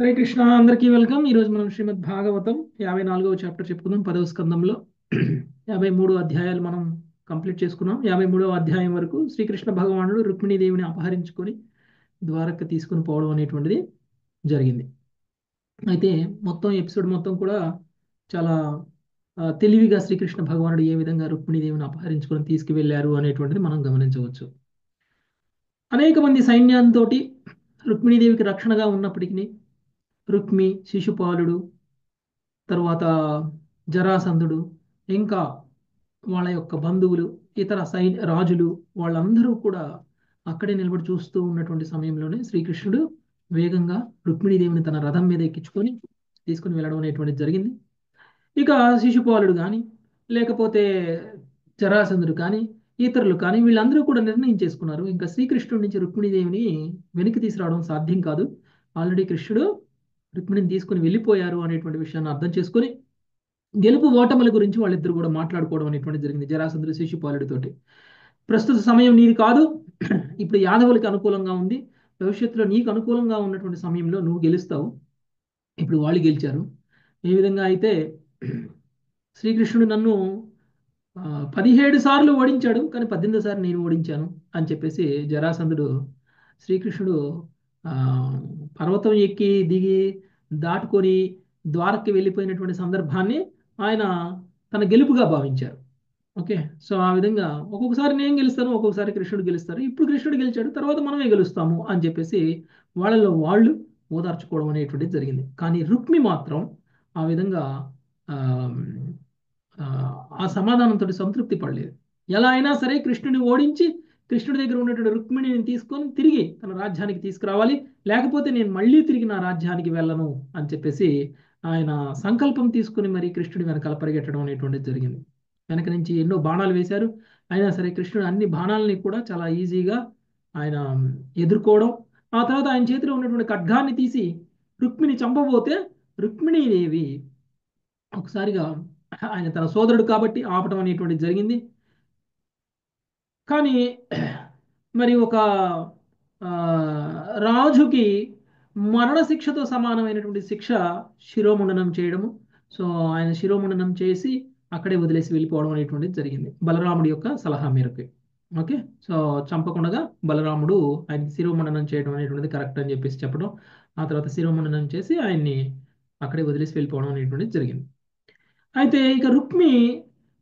హరే కృష్ణ, అందరికీ వెల్కమ్. ఈరోజు మనం శ్రీమద్ భాగవతం 54వ చాప్టర్ చెప్పుకుందాం. 10వ స్కందంలో 53 అధ్యాయాలు మనం కంప్లీట్ చేసుకున్నాం. 53వ అధ్యాయం వరకు శ్రీకృష్ణ భగవానుడు రుక్మిణీదేవిని అపహరించుకొని ద్వారక తీసుకుని పోవడం అనేటువంటిది జరిగింది. అయితే మొత్తం ఎపిసోడ్ మొత్తం కూడా చాలా తెలివిగా శ్రీకృష్ణ భగవానుడు ఏ విధంగా రుక్మిణీదేవిని అపహరించుకొని తీసుకువెళ్లారు అనేటువంటిది మనం గమనించవచ్చు. అనేక మంది సైన్యంతో రుక్మిణీదేవికి రక్షణగా ఉన్నప్పటికీ రుక్మి, శిశుపాలుడు, తరువాత జరాసంధుడు, ఇంకా వాళ్ళ యొక్క బంధువులు, ఇతర రాజులు వాళ్ళందరూ కూడా అక్కడే నిలబడి చూస్తూ ఉన్నటువంటి సమయంలోనే శ్రీకృష్ణుడు వేగంగా రుక్మిణీదేవిని తన రథం మీద ఎక్కించుకొని తీసుకుని వెళ్ళడం అనేటువంటిది జరిగింది. ఇక శిశుపాలుడు కానీ లేకపోతే జరాసంధుడు కానీ ఇతరులు కానీ వీళ్ళందరూ కూడా నిర్ణయం చేసుకున్నారు, ఇంకా శ్రీకృష్ణుడి నుంచి రుక్మిణీదేవిని వెనక్కి తీసుకురావడం సాధ్యం కాదు. ఆల్రెడీ కృష్ణుడు రుక్మిణిని తీసుకుని వెళ్ళిపోయారు అనేటువంటి విషయాన్ని అర్థం చేసుకొని గెలుపు ఓటముల గురించి వాళ్ళిద్దరు కూడా మాట్లాడుకోవడం అనేటువంటి జరిగింది జరాసంధుడు శిశుపాలుడితోటి. ప్రస్తుత సమయం నీది కాదు, ఇప్పుడు యాదవులకి అనుకూలంగా ఉంది, భవిష్యత్తులో నీకు అనుకూలంగా ఉన్నటువంటి సమయంలో నువ్వు గెలుస్తావు. ఇప్పుడు వాళ్ళు గెలిచారు. ఏ విధంగా అయితే శ్రీకృష్ణుడు నన్ను 17 సార్లు ఓడించాడు, కానీ 18 సార్లు నేను ఓడించాను అని చెప్పేసి జరాసంధుడు శ్రీకృష్ణుడు ఆ, పర్వతం ఎక్కి దిగి దాటుకొని ద్వారకి వెళ్ళిపోయినటువంటి సందర్భాన్ని ఆయన తన గెలుపుగా భావించారు. ఓకే, సో ఆ విధంగా ఒక్కొక్కసారి నేను గెలుస్తాను, ఒక్కొక్కసారి కృష్ణుడు గెలుస్తారు. ఇప్పుడు కృష్ణుడు గెలిచాడు, తర్వాత మనమే గెలుస్తాము అని చెప్పేసి వాళ్ళలో వాళ్ళు ఓదార్చుకోవడం అనేటువంటిది జరిగింది. కానీ రుక్మి మాత్రం ఆ విధంగా ఆ, ఆ ఆ సమాధానంతో సంతృప్తి పడలేదు. ఎలా అయినా సరే కృష్ణుని ఓడించి కృష్ణుడి దగ్గర ఉన్నటువంటి రుక్మిణిని తీసుకొని తిరిగి తన రాజ్యానికి తీసుకురావాలి, లేకపోతే నేను మళ్ళీ తిరిగి నా రాజ్యానికి వెళ్ళను అని చెప్పేసి ఆయన సంకల్పం తీసుకుని మరి కృష్ణుడి వెనకాల పరిగెట్టడం అనేటువంటిది జరిగింది. వెనక నుంచి ఎన్నో బాణాలు వేశారు, అయినా సరే కృష్ణుడు అన్ని బాణాలని కూడా చాలా ఈజీగా ఆయన ఎదుర్కోవడం. ఆ తర్వాత ఆయన చేతిలో ఉన్నటువంటి ఖడ్గాన్ని తీసి రుక్మిణి చంపబోతే రుక్మిణీదేవి ఒకసారిగా ఆయన తన సోదరుడు కాబట్టి ఆపటం అనేటువంటిది జరిగింది. కానీ మరి ఒక ఆ, రాజుకి మరణశిక్షతో సమానమైనటువంటి శిక్ష శిరోముండనం చేయడము. సో ఆయన శిరోముండనం చేసి అక్కడే వదిలేసి వెళ్ళిపోవడం అనేటువంటిది జరిగింది బలరాముడి యొక్క సలహా మేరకు. ఓకే, సో చంపకుండా బలరాముడు ఆయన శిరోముండనం చేయడం అనేటువంటిది కరెక్ట్ అని చెప్పేసి చెప్పడం, ఆ తర్వాత శిరోముండనం చేసి ఆయన్ని అక్కడే వదిలేసి వెళ్ళిపోవడం అనేటువంటిది జరిగింది. అయితే ఇక రుక్మి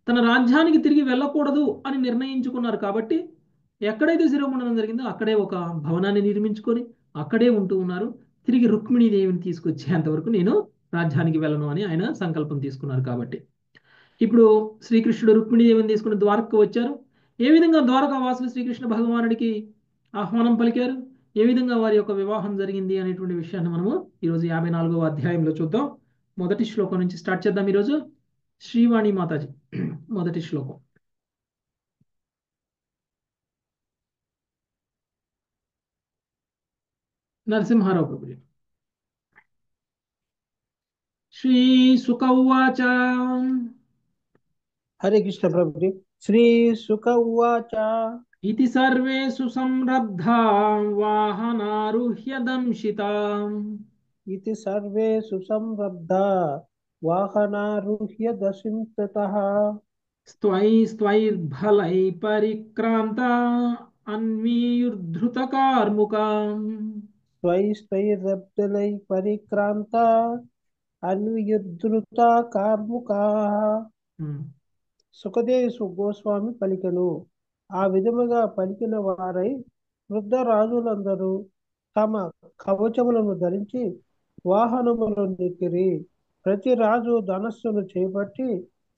తన రాజ్యానికి తిరిగి వెళ్ళకూడదు అని నిర్ణయించుకున్నారు కాబట్టి ఎక్కడైతే శిరోముండనం జరిగిందో అక్కడే ఒక భవనాన్ని నిర్మించుకొని అక్కడే ఉంటూ ఉన్నారు. తిరిగి రుక్మిణీదేవిని తీసుకొచ్చేంత వరకు నేను రాజ్యానికి వెళ్ళను అని ఆయన సంకల్పం తీసుకున్నారు. కాబట్టి ఇప్పుడు శ్రీకృష్ణుడు రుక్మిణీదేవిని తీసుకుని ద్వారకకు వచ్చారు. ఏ విధంగా ద్వారకా వాసులు శ్రీకృష్ణ భగవానుడికి ఆహ్వానం పలికారు, ఏ విధంగా వారి యొక్క వివాహం జరిగింది అనేటువంటి విషయాన్ని మనము ఈరోజు 54వ అధ్యాయంలో చూద్దాం. మొదటి శ్లోకం నుంచి స్టార్ట్ చేద్దాం ఈరోజు. శ్రీవాణి మాతాజీ మొదటి శ్లోకం. నరసింహారావు ప్రభుజీ. శ్రీసుక ఉవాచ హరే కృష్ణ ప్రభు. శ్రీ సుఖ ఉవాచ ఇతి సర్వేషు సంరబ్ధా వాహనారుహ్య దంశితా ఇతి సర్వే సుసంరబ్ధా వాహనారూహ్య దశింతతః స్త్వైర్బలై పరిక్రాంత అన్వీయుద్ధృత కార్ముకా. స్వైస్తైరబ్దలై పరిక్రాంత అన్వియుద్ధృత కార్ముకాః. సుఖదేవి గోస్వామి పలికెను. ఆ విధముగా పలికిన వారై వృద్ధ రాజులందరూ తమ కవచములను ధరించి వాహనములను నెక్కిరి. ప్రతి రాజు ధనస్సును చేపట్టి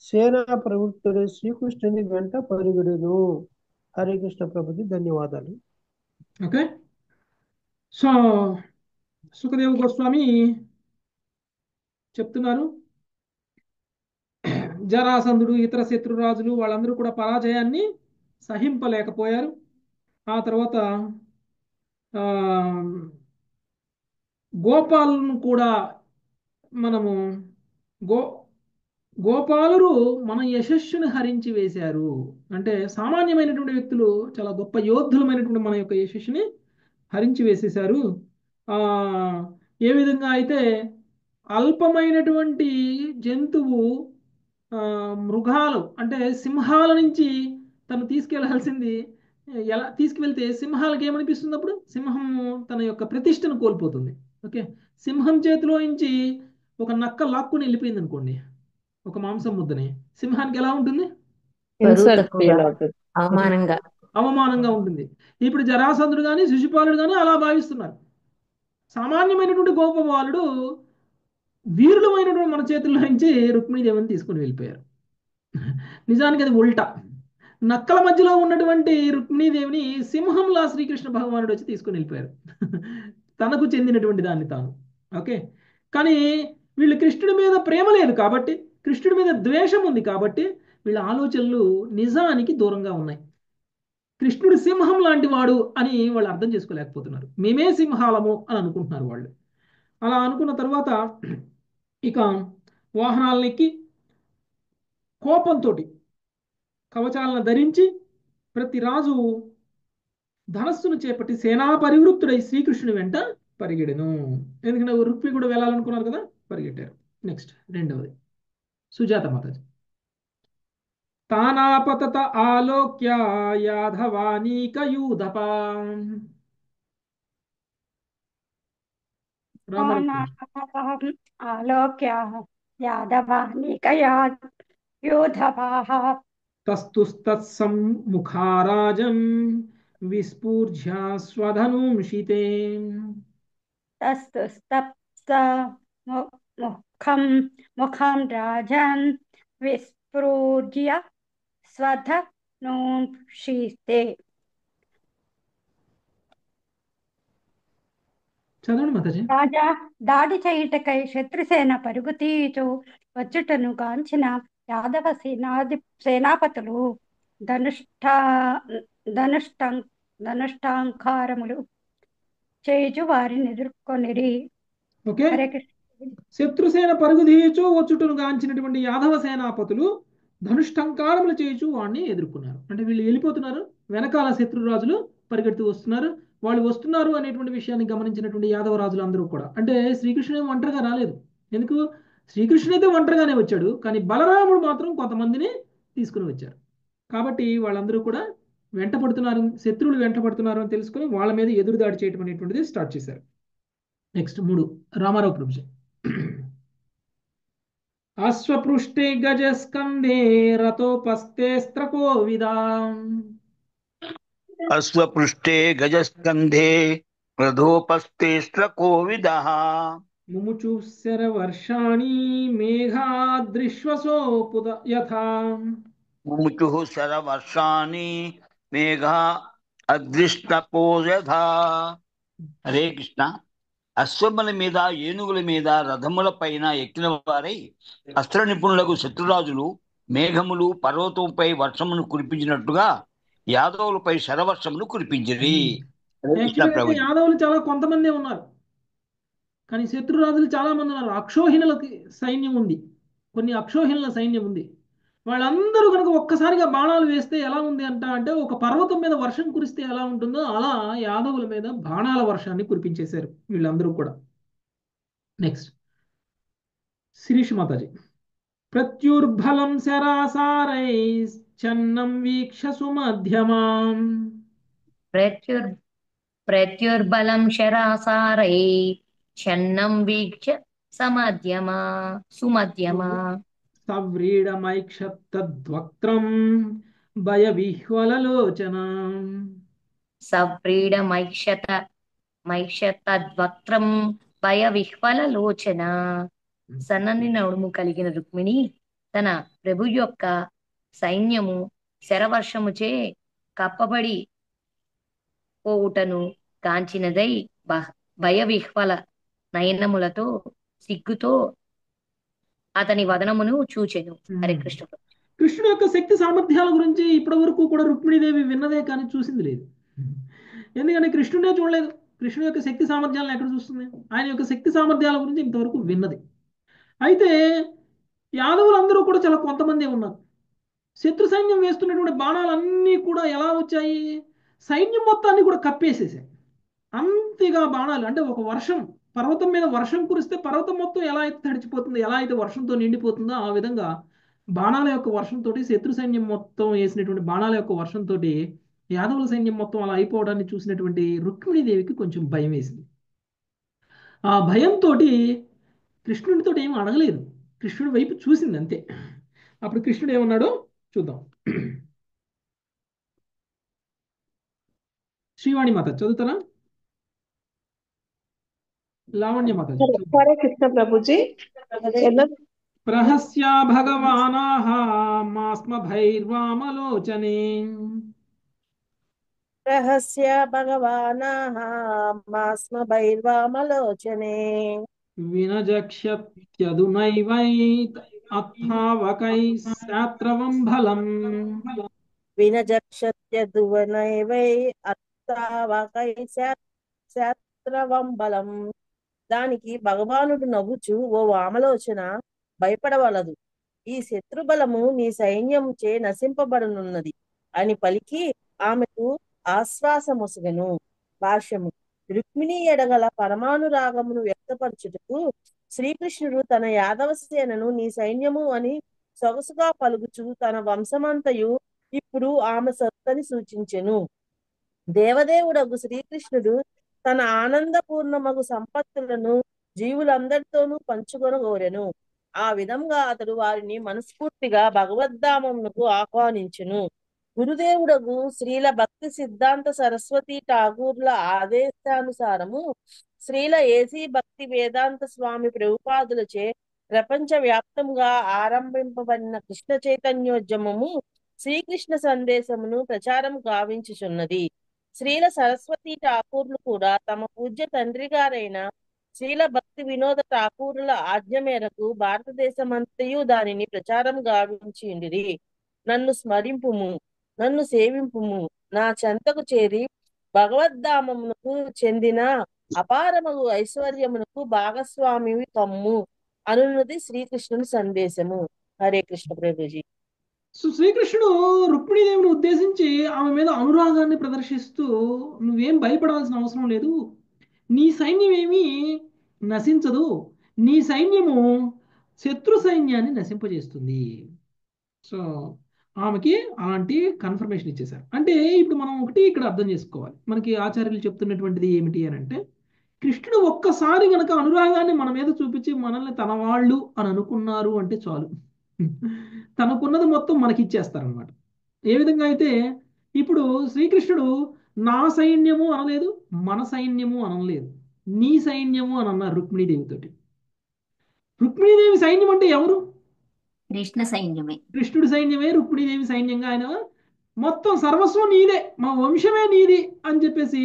సేనా ప్రవృత్తుడు శ్రీకృష్ణుని వెంట పరిగెడును. హరే కృష్ణ ప్రభుజీ, ధన్యవాదాలు. ఓకే, సో సుఖదేవ్ గోస్వామి చెప్తున్నారు, జరాసంధుడు ఇతర శత్రురాజులు వాళ్ళందరూ కూడా పరాజయాన్ని సహింపలేకపోయారు. ఆ తర్వాత ఆ, గోపాలను కూడా మనము గో గోపాలురు మన యశస్సును హరించి వేశారు. అంటే సామాన్యమైనటువంటి వ్యక్తులు చాలా గొప్ప యోధులమైనటువంటి మన యొక్క యశస్సుని హరించి వేసేశారు. ఆ ఏ విధంగా అయితే అల్పమైనటువంటి జంతువు మృగాలు అంటే సింహాల నుంచి తను తీసుకెళ్లాల్సింది ఎలా తీసుకువెళ్తే సింహాలకు ఏమనిపిస్తుంది? అప్పుడు సింహం తన యొక్క ప్రతిష్టను కోల్పోతుంది. ఓకే, సింహం చేతిలో నుంచి ఒక నక్క లాక్కుని వెళ్ళిపోయింది అనుకోండి ఒక మాంసం ముద్దని, సింహానికి ఎలా ఉంటుంది? బరువు ఇన్సల్ట్ తక్కువగా, ఫీల్ అవుతుంది, అవమానంగా. అవమానంగా ఉంటుంది. ఇప్పుడు జరాసంధుడు కానీ శిశుపాలుడు కానీ అలా భావిస్తున్నారు. సామాన్యమైనటువంటి గోపబాలుడు వీరులమైనటువంటి మన చేతుల్లో నుంచి రుక్మిణీదేవిని తీసుకుని వెళ్ళిపోయారు. నిజానికి అది ఉల్టా. నక్కల మధ్యలో ఉన్నటువంటి రుక్మిణీదేవిని సింహంలా శ్రీకృష్ణ భగవానుడు వచ్చి తీసుకుని వెళ్ళిపోయారు. తనకు చెందినటువంటి దాన్ని తాను. ఓకే, కానీ వీళ్ళు కృష్ణుడి మీద ప్రేమ లేదు కాబట్టి, కృష్ణుడి మీద ద్వేషం ఉంది కాబట్టి వీళ్ళ ఆలోచనలు నిజానికి దూరంగా ఉన్నాయి. కృష్ణుడు సింహం లాంటి వాడు అని వాళ్ళు అర్థం చేసుకోలేకపోతున్నారు. మేమే సింహాలము అని అనుకుంటున్నారు వాళ్ళు. అలా అనుకున్న తర్వాత ఇక వాహనాలను ఎక్కి కోపంతో కవచాలను ధరించి ప్రతి రాజు ధనస్సును చేపట్టి సేనా పరివృత్తుడై శ్రీకృష్ణుని వెంట పరిగెడెను. ఎందుకంటే రుక్మి కూడా వెళ్ళాలనుకున్నారు కదా, పరిగెట్టారు. నెక్స్ట్ రెండవది సుజాత మాతాజీ. తానాపతత ఆలోక్య యాధవానీకయూధప. రామారావు ఆలోక్య యాదవానికయా యోధవాః తస్తుస్తత్సమ్ముఖారాజం విస్ఫూర్జ్య స్వధనుంషితే. తస్తుస్తప్త ముఖం రాజన్ విస్ఫుర్జ్య స్వధనూంషితే. చదవండి మాతాజీ. రాజా దాడి చేయుటకై శత్రుసేన పరుగు తీయుచు వచ్చుటను గాంచిన యాదవ సేనాపతులు ధనుష్టాంకారములు చేయుచు వారిని ఎదుర్కొనిరి. ఓకే, హరే కృష్ణ. శత్రుసేన పరుగుదీయచు వచ్చుటను గాంచినటువంటి యాదవ సేనాపతులు ధనుష్టంకారములు చేయుచు వాడిని ఎదుర్కొన్నారు. అంటే వీళ్ళు వెళ్ళిపోతున్నారు, వెనకాల శత్రురాజులు పరిగెడుతూ వస్తున్నారు. వాళ్ళు వస్తున్నారు అనేటువంటి విషయాన్ని గమనించినటువంటి యాదవ రాజులు అందరూ కూడా, అంటే శ్రీకృష్ణుడు ఒంటరిగా రాలేదు. ఎందుకు? శ్రీకృష్ణుడు అయితే ఒంటరిగానే వచ్చాడు, కానీ బలరాముడు మాత్రం కొంతమందిని తీసుకుని వచ్చారు. కాబట్టి వాళ్ళందరూ కూడా వెంట పడుతున్నారు, శత్రువులు వెంట పడుతున్నారు అని తెలుసుకొని వాళ్ళ మీద ఎదురుదాడి చేయడం అనేటువంటిది స్టార్ట్ చేశారు. నెక్స్ట్ 3 రామారావు ప్రభుజీ. అశ్వపృష్ఠే గజస్కంధే రథోపస్థే స్త్రకోవిదా. అశ్వపృష్ఠే గజస్కంధే రథోపస్థేస్త్రకోవిదః ముముచు శరవర్షాణి మేఘాదృశ్వసోపుత యథా. ముముచుః శరవర్షాణి మేఘా అదృష్టపో యథా. హరే కృష్ణ. అశ్వముల మీద, ఏనుగుల మీద, రథముల పైన ఎక్కిన వారై అస్త్ర నిపుణులకు శత్రురాజులు మేఘములు పర్వతంపై వర్షమును కురిపించినట్టుగా యాదవులపై శరవర్షమును కురిపించిరి. హరే కృష్ణ యాక్చువల్గా ప్రభుజీ. యాదవులు చాలా కొంతమందే ఉన్నారు, కానీ శత్రురాజులు చాలా మంది ఉన్నారు. అక్షోహిణులకి సైన్యం ఉంది, కొన్ని అక్షోహిణుల సైన్యం ఉంది. వాళ్ళందరూ కనుక ఒక్కసారిగా బాణాలు వేస్తే ఎలా ఉంది అంటే ఒక పర్వతం మీద వర్షం కురిస్తే ఎలా ఉంటుందో అలా యాదవుల మీద బాణాల వర్షాన్ని కురిపించేశారు వీళ్ళందరూ కూడా. నెక్స్ట్ శిరీష్ మాతాజీ. ప్రత్యుర్బలం శరాసారై చన్నం వీక్ష సుమధ్యమాం. ప్రత్యుర్బలం శరాసారై ఛన్నం వీక్ష సుమధ్యమా. సవ్రీడమైక్షత్తద్వక్త్రం భయవిహ్వలలోచనం. సవ్రీడమైక్షతద్వక్త్రం భయవిహ్వలలోచన. సన్నని నడుము కలిగిన రుక్మిణి తన ప్రభు యొక్క సైన్యము శరవర్షముచే కప్పబడి పోవుటను కాంచినదై భయవిహ్వల నయనములతో సిగ్గుతో అతని వదనమును చూచెను. హరే కృష్ణ. కృష్ణుడు యొక్క శక్తి సామర్థ్యాల గురించి ఇప్పటి వరకు కూడా రుక్మిణీదేవి విన్నదే కానీ చూసింది లేదు. ఎందుకంటే కృష్ణుడే చూడలేదు. కృష్ణుడు యొక్క శక్తి సామర్థ్యాలను ఎక్కడ చూస్తుంది? ఆయన యొక్క శక్తి సామర్థ్యాల గురించి ఇంతవరకు విన్నది. అయితే యాదవులందరూ కూడా చాలా కొంతమంది ఉన్నారు. శత్రు సైన్యం వేస్తున్నటువంటి బాణాలన్నీ కూడా ఎలా వచ్చాయి? సైన్యం మొత్తాన్ని కూడా కప్పేసేసాయి. అంతగా బాణాలు, అంటే ఒక వర్షం, పర్వతం మీద వర్షం కురిస్తే పర్వతం మొత్తం ఎలా అయితే తడిచిపోతుందో, ఎలా అయితే వర్షంతో నిండిపోతుందో, ఆ విధంగా బాణాల యొక్క వర్షంతో శత్రు సైన్యం మొత్తం వేసినటువంటి బాణాల యొక్క వర్షంతో యాదవుల సైన్యం మొత్తం అలా అయిపోవడాన్ని చూసినటువంటి రుక్మిణీదేవికి కొంచెం భయం వేసింది. ఆ భయంతో కృష్ణుడితో ఏం అడగలేదు, కృష్ణుడి వైపు చూసింది అంతే. అప్పుడు కృష్ణుడు ఏమన్నాడో చూద్దాం. శ్రీవాణి మాత చదువుతారా? లావణ్య మాత హరే కృష్ణ ప్రభుజీ. ప్రహస్య భగవానాః మాస్మ భైర్వామలోచనే రహస్య భగవానాః మాస్మ భైర్వామలోచనే వినజక్ష్యత్యదునైవైత్ అత్థావకై శాత్రవం బలం. వినజక్షత్యదువనైవై అత్తావకై శాస్త్రవం బలం. దానికి భగవానుడు నవ్వుచు, ఓ వామలోచన, భయపడవలదు. ఈ శత్రుబలము నీ సైన్యం చే నశింపబడనున్నది అని పలికి ఆమెకు ఆశ్వాసమొసగెను. భాష్యము. రుక్మిణి ఎడగల పరమానురాగమును వ్యక్తపరచుటకు శ్రీకృష్ణుడు తన యాదవ సేనను నీ సైన్యము అని సొగసుగా పలుకుచు తన వంశమంతయు ఇప్పుడు ఆమె సొత్తని సూచించెను. దేవదేవుడగు శ్రీకృష్ణుడు తన ఆనందపూర్ణమగు సంపత్తులను జీవులందరితోనూ పంచుకొనగోరెను. ఆ విధంగా అతడు వారిని మనస్ఫూర్తిగా భగవద్ధామమునకు ఆహ్వానించును. గురుదేవుడగు శ్రీల భక్తి సిద్ధాంత సరస్వతి ఠాగూర్ల ఆదేశానుసారము శ్రీల ఏసీ భక్తి వేదాంత స్వామి ప్రభుపాదులచే ప్రపంచ వ్యాప్తంగా ఆరంభింపబడిన కృష్ణ చైతన్యోద్యమము శ్రీకృష్ణ సందేశమును ప్రచారం గావించుచున్నది. శ్రీల సరస్వతి ఠాకూర్లు కూడా తమ పూజ్య తండ్రి గారైన శ్రీల భక్తి వినోద ఠాకూరుల ఆజ్ఞ మేరకు భారతదేశమంతయు దానిని ప్రచారం గావించిండిరి. నన్ను స్మరింపుము, నన్ను సేవింపుము, నా చెంతకు చేరి భగవద్ధామమునకు చెందిన అపారమగు ఐశ్వర్యమునకు భాగస్వామివి కమ్ము అనున్నది శ్రీకృష్ణుని సందేశము. హరే కృష్ణ ప్రభుజీ. సో శ్రీకృష్ణుడు రుక్మిణీదేవిని ఉద్దేశించి ఆమె మీద అనురాగాన్ని ప్రదర్శిస్తూ, నువ్వేం భయపడాల్సిన అవసరం లేదు, నీ సైన్యం ఏమీ నశించదు, నీ సైన్యము శత్రు సైన్యాన్ని నశింపజేస్తుంది. సో ఆమెకి అలాంటి కన్ఫర్మేషన్ ఇచ్చేశారు. అంటే ఇప్పుడు మనం ఒకటి ఇక్కడ అర్థం చేసుకోవాలి, మనకి ఆచార్యులు చెప్తున్నటువంటిది ఏమిటి అని అంటే, కృష్ణుడు ఒక్కసారి గనక అనురాగాన్ని మన మీద చూపించి మనల్ని తన వాళ్ళు అని అనుకున్నారు అంటే చాలు, తనకున్నది మొత్తం మనకి ఇచ్చేస్తారనమాట. ఏ విధంగా అయితే ఇప్పుడు శ్రీకృష్ణుడు నా సైన్యము అనలేదు, మన సైన్యము అనలేదు, నీ సైన్యము అని అన్నారు రుక్మిణీదేవితోటి. రుక్మిణీదేవి సైన్యం అంటే ఎవరు? కృష్ణ సైన్యమే. కృష్ణుడి సైన్యమే రుక్మిణీదేవి సైన్యంగా ఆయన మొత్తం సర్వస్వం నీదే, మా వంశమే నీది అని చెప్పేసి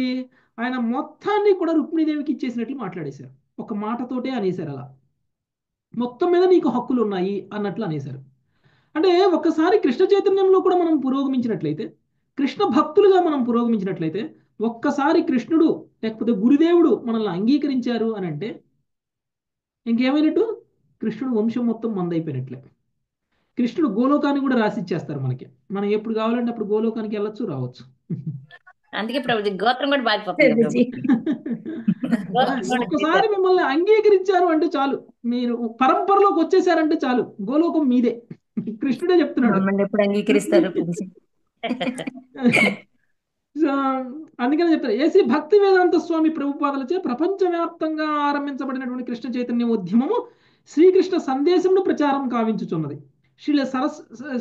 ఆయన మొత్తాన్ని కూడా రుక్మిణీదేవికి ఇచ్చేసినట్లు మాట్లాడేశారు. ఒక మాటతోటే అనేశారు, అలా మొత్తం మీద నీకు హక్కులు ఉన్నాయి అన్నట్లు అనేశారు. అంటే ఒక్కసారి కృష్ణ చైతన్యంలో కూడా మనం పురోగమించినట్లయితే, కృష్ణ భక్తులుగా మనం పురోగమించినట్లయితే, ఒక్కసారి కృష్ణుడు లేకపోతే గురుదేవుడు మనల్ని అంగీకరించారు అని అంటే ఇంకేమైనట్టు, కృష్ణుడు వంశం మొత్తం మందైపోయినట్లే. కృష్ణుడు గోలోకాన్ని కూడా రాసిచ్చేస్తారు మనకి, మనం ఎప్పుడు కావాలంటే అప్పుడు గోలోకానికి వెళ్ళొచ్చు, రావచ్చు. అందుకే ప్రభుజీ గోత్రం కూడా బాధిపోతుంది. ఒక్కసారి మిమ్మల్ని అంగీకరించారు అంటే చాలు, మీరు పరంపరలోకి వచ్చేసారంటే చాలు, గోలోకం మీదే. కృష్ణుడే చెప్తున్నాడు. ఎప్పుడు అంగీకరిస్తారు? అందుకనే చెప్తారు, ఏసీ భక్తి వేదాంత స్వామి ప్రభుపాదలచే ప్రపంచవ్యాప్తంగా ఆరంభించబడినటువంటి కృష్ణ చైతన్య ఉద్యమము శ్రీకృష్ణ సందేశమును ప్రచారం కావించుచున్నది.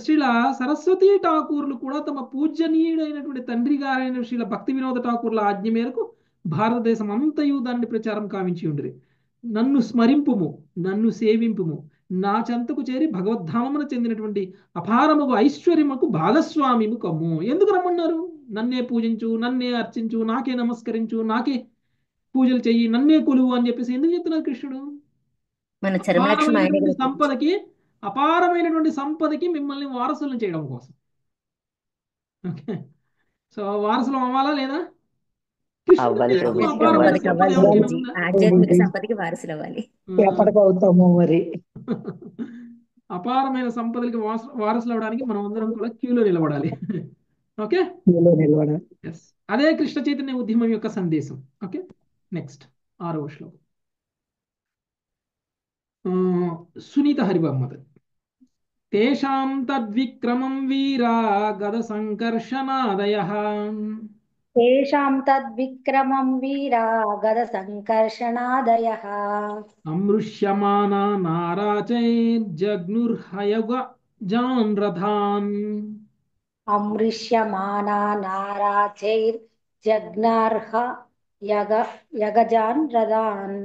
శ్రీల సరస్వతి ఠాకూర్లు కూడా తమ పూజనీయుడైనటువంటి తండ్రి గారైన శ్రీల భక్తి వినోద ఠాకూర్ల ఆజ్ఞ మేరకు భారతదేశం అంతయు దాన్ని ప్రచారం కావించి ఉండిరి. నన్ను స్మరింపుము, నన్ను సేవింపుము, నా చెంతకు చేరి భగవద్ధామమున చెందినటువంటి అపారముగు ఐశ్వర్యముకు భాగస్వామిము కమ్ము. ఎందుకు రమ్మన్నారు? నన్నే పూజించు, నన్నే అర్చించు, నాకే నమస్కరించు, నాకే పూజలు చెయ్యి, నన్నే కొలువు అని చెప్పేసి ఎందుకు చెప్తున్నారు కృష్ణుడు? అపారమైనటువంటి సంపదకి మిమ్మల్ని వారసులను చేయడం కోసం. ఓకే, సో వారసులు అవ్వాలా లేదా? ఆధ్యాత్మిక సంపదకి వారసులు అవ్వాలి. అపారమైన సంపదలకి వారసులు అవడానికి మనం అందరం కూడా క్యూలో నిలబడాలి. Okay, yes. అదే కృష్ణ చైతన్య ఉద్యమం యొక్క సందేశం. ఓకే, నెక్స్ట్ 6వ శ్లోకం. సునీత హరిబామ్మది. తేషాం తద్విక్రమం వీరా గద సంకర్షణాదయః తేషాం తద్విక్రమం వీరా గద సంకర్షణాదయః అమృష్యమానా నారాచైర్జగ్నుర్హయగ జాన్ రథాన్ అమృష్యమానా నారాచైర్జగ్నార్హ యగజాన్ రథాన్.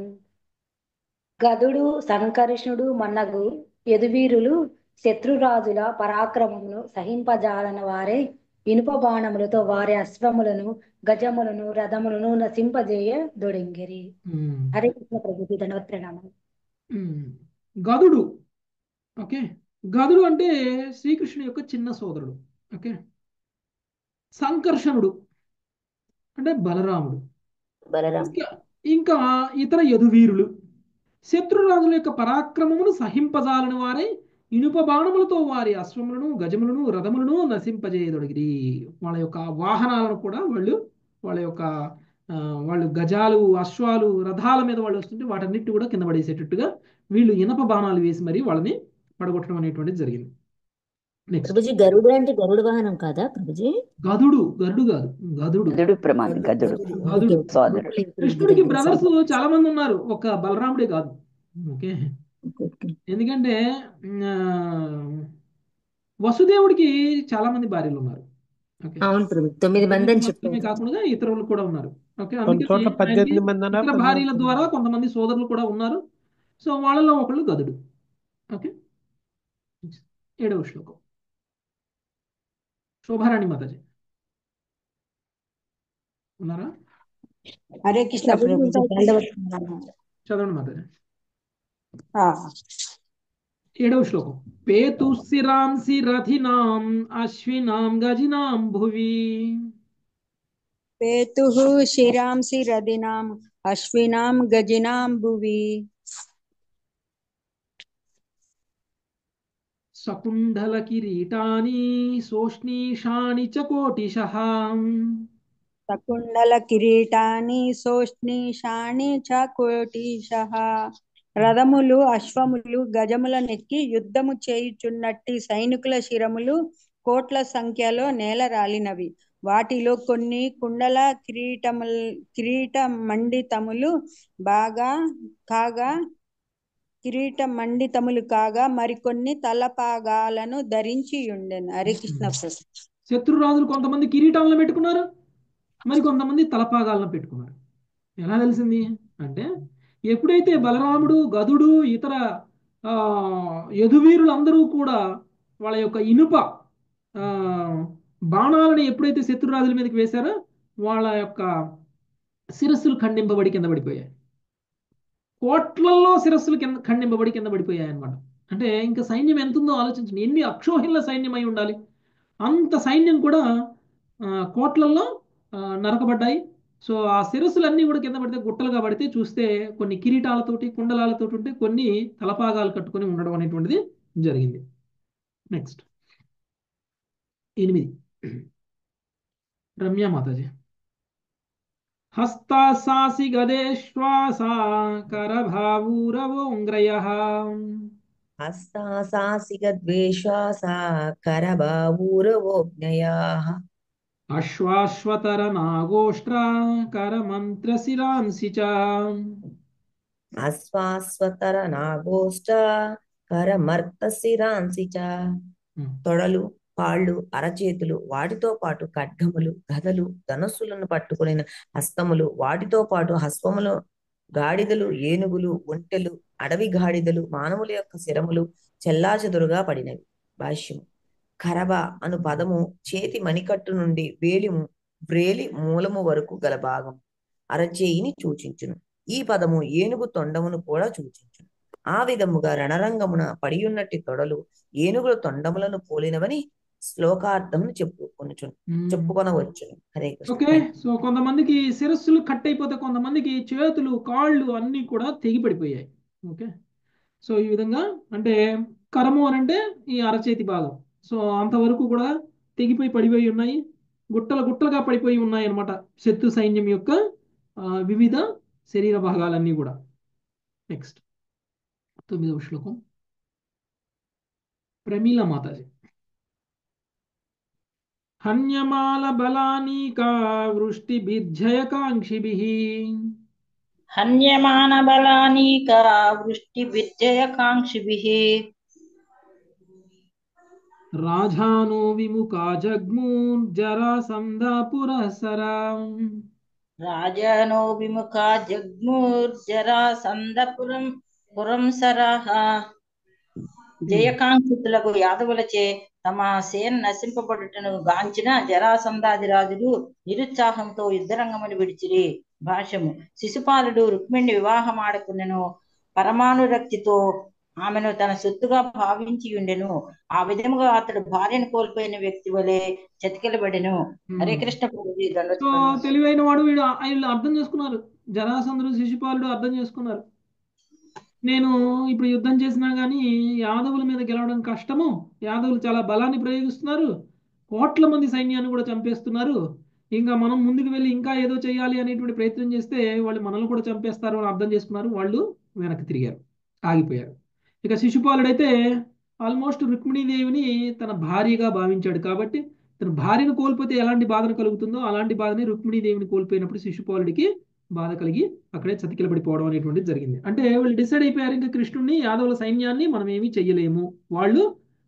గదుడు సంకర్షణుడు మన్నగు యదువీరులు శత్రురాజుల పరాక్రమమును సహింపజాలని వారే ఇనుప బాణములతో వారి అశ్వములను గజములను రథములను నశింపజేయ దొడింగిరి. హరే కృష్ణ ప్రభుజీ, ధన్యవాద ప్రణామం. గదుడు. ఓకే, గదుడు అంటే శ్రీకృష్ణుని యొక్క చిన్న సోదరుడు. ఓకే, సంకర్షణుడు అంటే బలరాముడు. ఇంకా ఇతర యదువీరులు శత్రురాజుల యొక్క పరాక్రమమును సహింపజాలని వారై ఇనుప బాణములతో వారి అశ్వములను గజములను రథములను నశింపజేయదొడిగిరి. వాళ్ళ యొక్క వాహనాలను కూడా వాళ్ళు గజాలు అశ్వాలు రథాల మీద వాళ్ళు వస్తుంటే వాటన్నిటి కూడా కింద పడేసేటట్టుగా వీళ్ళు ఇనప బాణాలు వేసి మరి వాళ్ళని పడగొట్టడం అనేటువంటిది జరిగింది. నెక్స్ట్ ప్రభుజీ, గరుడు అంటే గరుడు వాహనం కాదా ప్రభుజీ? గరుడు కాదు, గదుడు. కృష్ణుడికి బ్రదర్స్ చాలా మంది ఉన్నారు, ఒక బలరాముడే కాదు. ఓకే, ఎందుకంటే వసుదేవుడికి చాలా మంది భార్యలు ఉన్నారు. అవును ప్రభు, 9 మంది అని చెప్పారు. కాకుండా ఇతరులు కూడా ఉన్నారు. ఓకే, కొన్ని చోట్ల 18 మంది ఇతర భార్యల ద్వారా కొంతమంది సోదరులు కూడా ఉన్నారు. సో వాళ్ళలో ఒకళ్ళు గదుడు. ఓకే, 7వ శ్లోకం. శోభారాణి మాతాజీ ఉన్నారా? హరే కృష్ణ ప్రభుజీ, చదవండి మాతాజీ. 7వ శ్లోకం. పేతు శిరాంసి రథినాం అశ్వినాం గజినాం భువి. పేతుః శిరాంసి రథినాం అశ్వినాం గజినాం భువి. సకుండల కిరీటాని సోష్ణీషాని చ కోటిశః. సకుండల కిరీటాని సోష్ణీషాని చ కోటిశః. రథములు అశ్వములు గజముల నెక్కి యుద్ధము చేయుచున్నట్టి సైనికుల శిరములు కోట్ల సంఖ్యలో నేల రాలినవి. వాటిలో కొన్ని కుండల కిరీట మండితములు కాగా మరికొన్ని తలపాగాలను ధరించి ఉండెను. హరే కృష్ణ. శత్రురాజులు కొంతమంది కిరీటాలను పెట్టుకున్నారు, మరి కొంతమంది తలపాగాలను పెట్టుకున్నారు. ఎలా తెలిసింది అంటే ఎప్పుడైతే బలరాముడు గదుడు ఇతర యదువీరులందరూ కూడా వాళ్ళ యొక్క ఇనుప బాణాలను ఎప్పుడైతే శత్రురాజుల మీదకి వేశారో వాళ్ళ యొక్క శిరస్సులు ఖండింపబడి కింద పడిపోయాయి. కోట్లల్లో శిరస్సులు ఖండింపబడి కింద పడిపోయాయి అన్నమాట. అంటే ఇంకా సైన్యం ఎంత ఉందో ఆలోచించండి, ఎన్ని అక్షోహిణుల సైన్యం అయి ఉండాలి. అంత సైన్యం కూడా కోట్లల్లో నరకబడ్డాయి. సో ఆ శిరస్సులన్నీ కూడా కింద పడితే గుట్టలుగా పడితే చూస్తే కొన్ని కిరీటాలతోటి కుండలాలతోటి ఉంటే కొన్ని తలపాగాలు కట్టుకొని ఉండడం అనేటువంటిది జరిగింది. నెక్స్ట్ 8. రమ్య మాతాజీ. హస్తాసాసి గదేశ్వాస కరభావూరవోంగ్రయః. హస్తాసాసి గద్వేశ్వాస కరభావూరవోగ్నయాః. అశ్వాశ్వతర నాగోష్ట్ర కరమంత్రశిరాంసి చ. అశ్వాశ్వతర నాగోష్ట కరమర్తశిరాంసి చ. తొడలు కాళ్ళు అరచేతులు వాటితో పాటు ఖడ్గములు గదలు ధనస్సులను పట్టుకుని హస్తములు వాటితో పాటు హస్వములు గాడిదలు ఏనుగులు ఒంటెలు అడవి గాడిదలు మానవుల యొక్క శిరములు చెల్లాచెదురుగా పడినవి. భాష్యము. కరబ అను పదము చేతి మణికట్టు నుండి వ్రేలి మూలము వరకు గల భాగం అరచేయిని సూచించును. ఈ పదము ఏనుగు తొండమును కూడా సూచించును. ఆ విధముగా రణరంగమున పడియున్నట్టి తొడలు ఏనుగుల తొండములను పోలినవని శ్లోకార్థం చెప్పుకొనవచ్చును. హరే కృష్ణ. ఓకే, సో కొంతమందికి శిరస్సులు కట్ అయిపోతే కొంతమందికి చేతులు కాళ్ళు అన్ని కూడా తెగిపడిపోయాయి. ఓకే, సో ఈ విధంగా అంటే కరము అని అంటే ఈ అరచేతి భాగం, సో అంతవరకు కూడా తెగిపోయి పడిపోయి ఉన్నాయి. గుట్టలు గుట్టలుగా పడిపోయి ఉన్నాయన్నమాట శత్రు సైన్యం యొక్క వివిధ శరీర భాగాలన్నీ కూడా. నెక్స్ట్ 9వ శ్లోకం. ప్రమీల మాతాజీ. హన్యమాల బలానీకా వృష్టిభిర్జయకాంక్షిభిః హన్యమాన బలానీకా వృష్టిభిర్జయకాంక్షిభిః రాజానో విముఖా జగ్మూర్జరాసంధ పురఃసరాం రాజానో విముఖా జగ్మూర్జరాసంధపురం పురంసరః. జయకాంక్షితులకు యాదవులచే తమ సేన నశింపబడుటను గాంచిన జరాసంధాది రాజులు నిరుత్సాహంతో యుద్ధరంగమును విడిచిరి. భాష్యము. శిశుపాలుడు రుక్మిణి వివాహమాడకునెను. పరమానురక్తితో ఆమెను తన సొత్తుగా భావించి ఉండెను. ఆ విధముగా అతడు భార్యను కోల్పోయిన వ్యక్తి వలె చతికిలబడెను. హరే కృష్ణ ప్రభుజీ. సో తెలివైన వాడు వీళ్ళు అర్థం చేసుకున్నారు. జరాసంధుడు శిశుపాలుడు అర్థం చేసుకున్నారు. నేను ఇప్పుడు యుద్ధం చేసినా కానీ యాదవుల మీద గెలవడం కష్టము. యాదవులు చాలా బలాన్ని ప్రయోగిస్తున్నారు. కోట్ల మంది సైన్యాన్ని కూడా చంపేస్తున్నారు. ఇంకా మనం ముందుకు వెళ్ళి ఇంకా ఏదో చేయాలి అనేటువంటి ప్రయత్నం చేస్తే వాళ్ళు మనల్ని కూడా చంపేస్తారు అని అర్థం చేసుకున్నారు. వాళ్ళు వెనక్కి తిరిగారు, ఆగిపోయారు. ఇక శిశుపాలుడైతే ఆల్మోస్ట్ రుక్మిణీదేవిని తన భార్యగా భావించాడు. కాబట్టి తన భార్యను కోల్పోతే ఎలాంటి బాధను కలుగుతుందో అలాంటి బాధని రుక్మిణీదేవిని కోల్పోయినప్పుడు శిశుపాలుడికి బాధ కలిగి అక్కడే చతికిలబడిపోవడం అనేటువంటిది జరిగింది. అంటే వాళ్ళు డిసైడ్ అయిపోయారు, ఇంకా కృష్ణుడిని యాదవుల సైన్యాన్ని మనం ఏమీ చెయ్యలేము,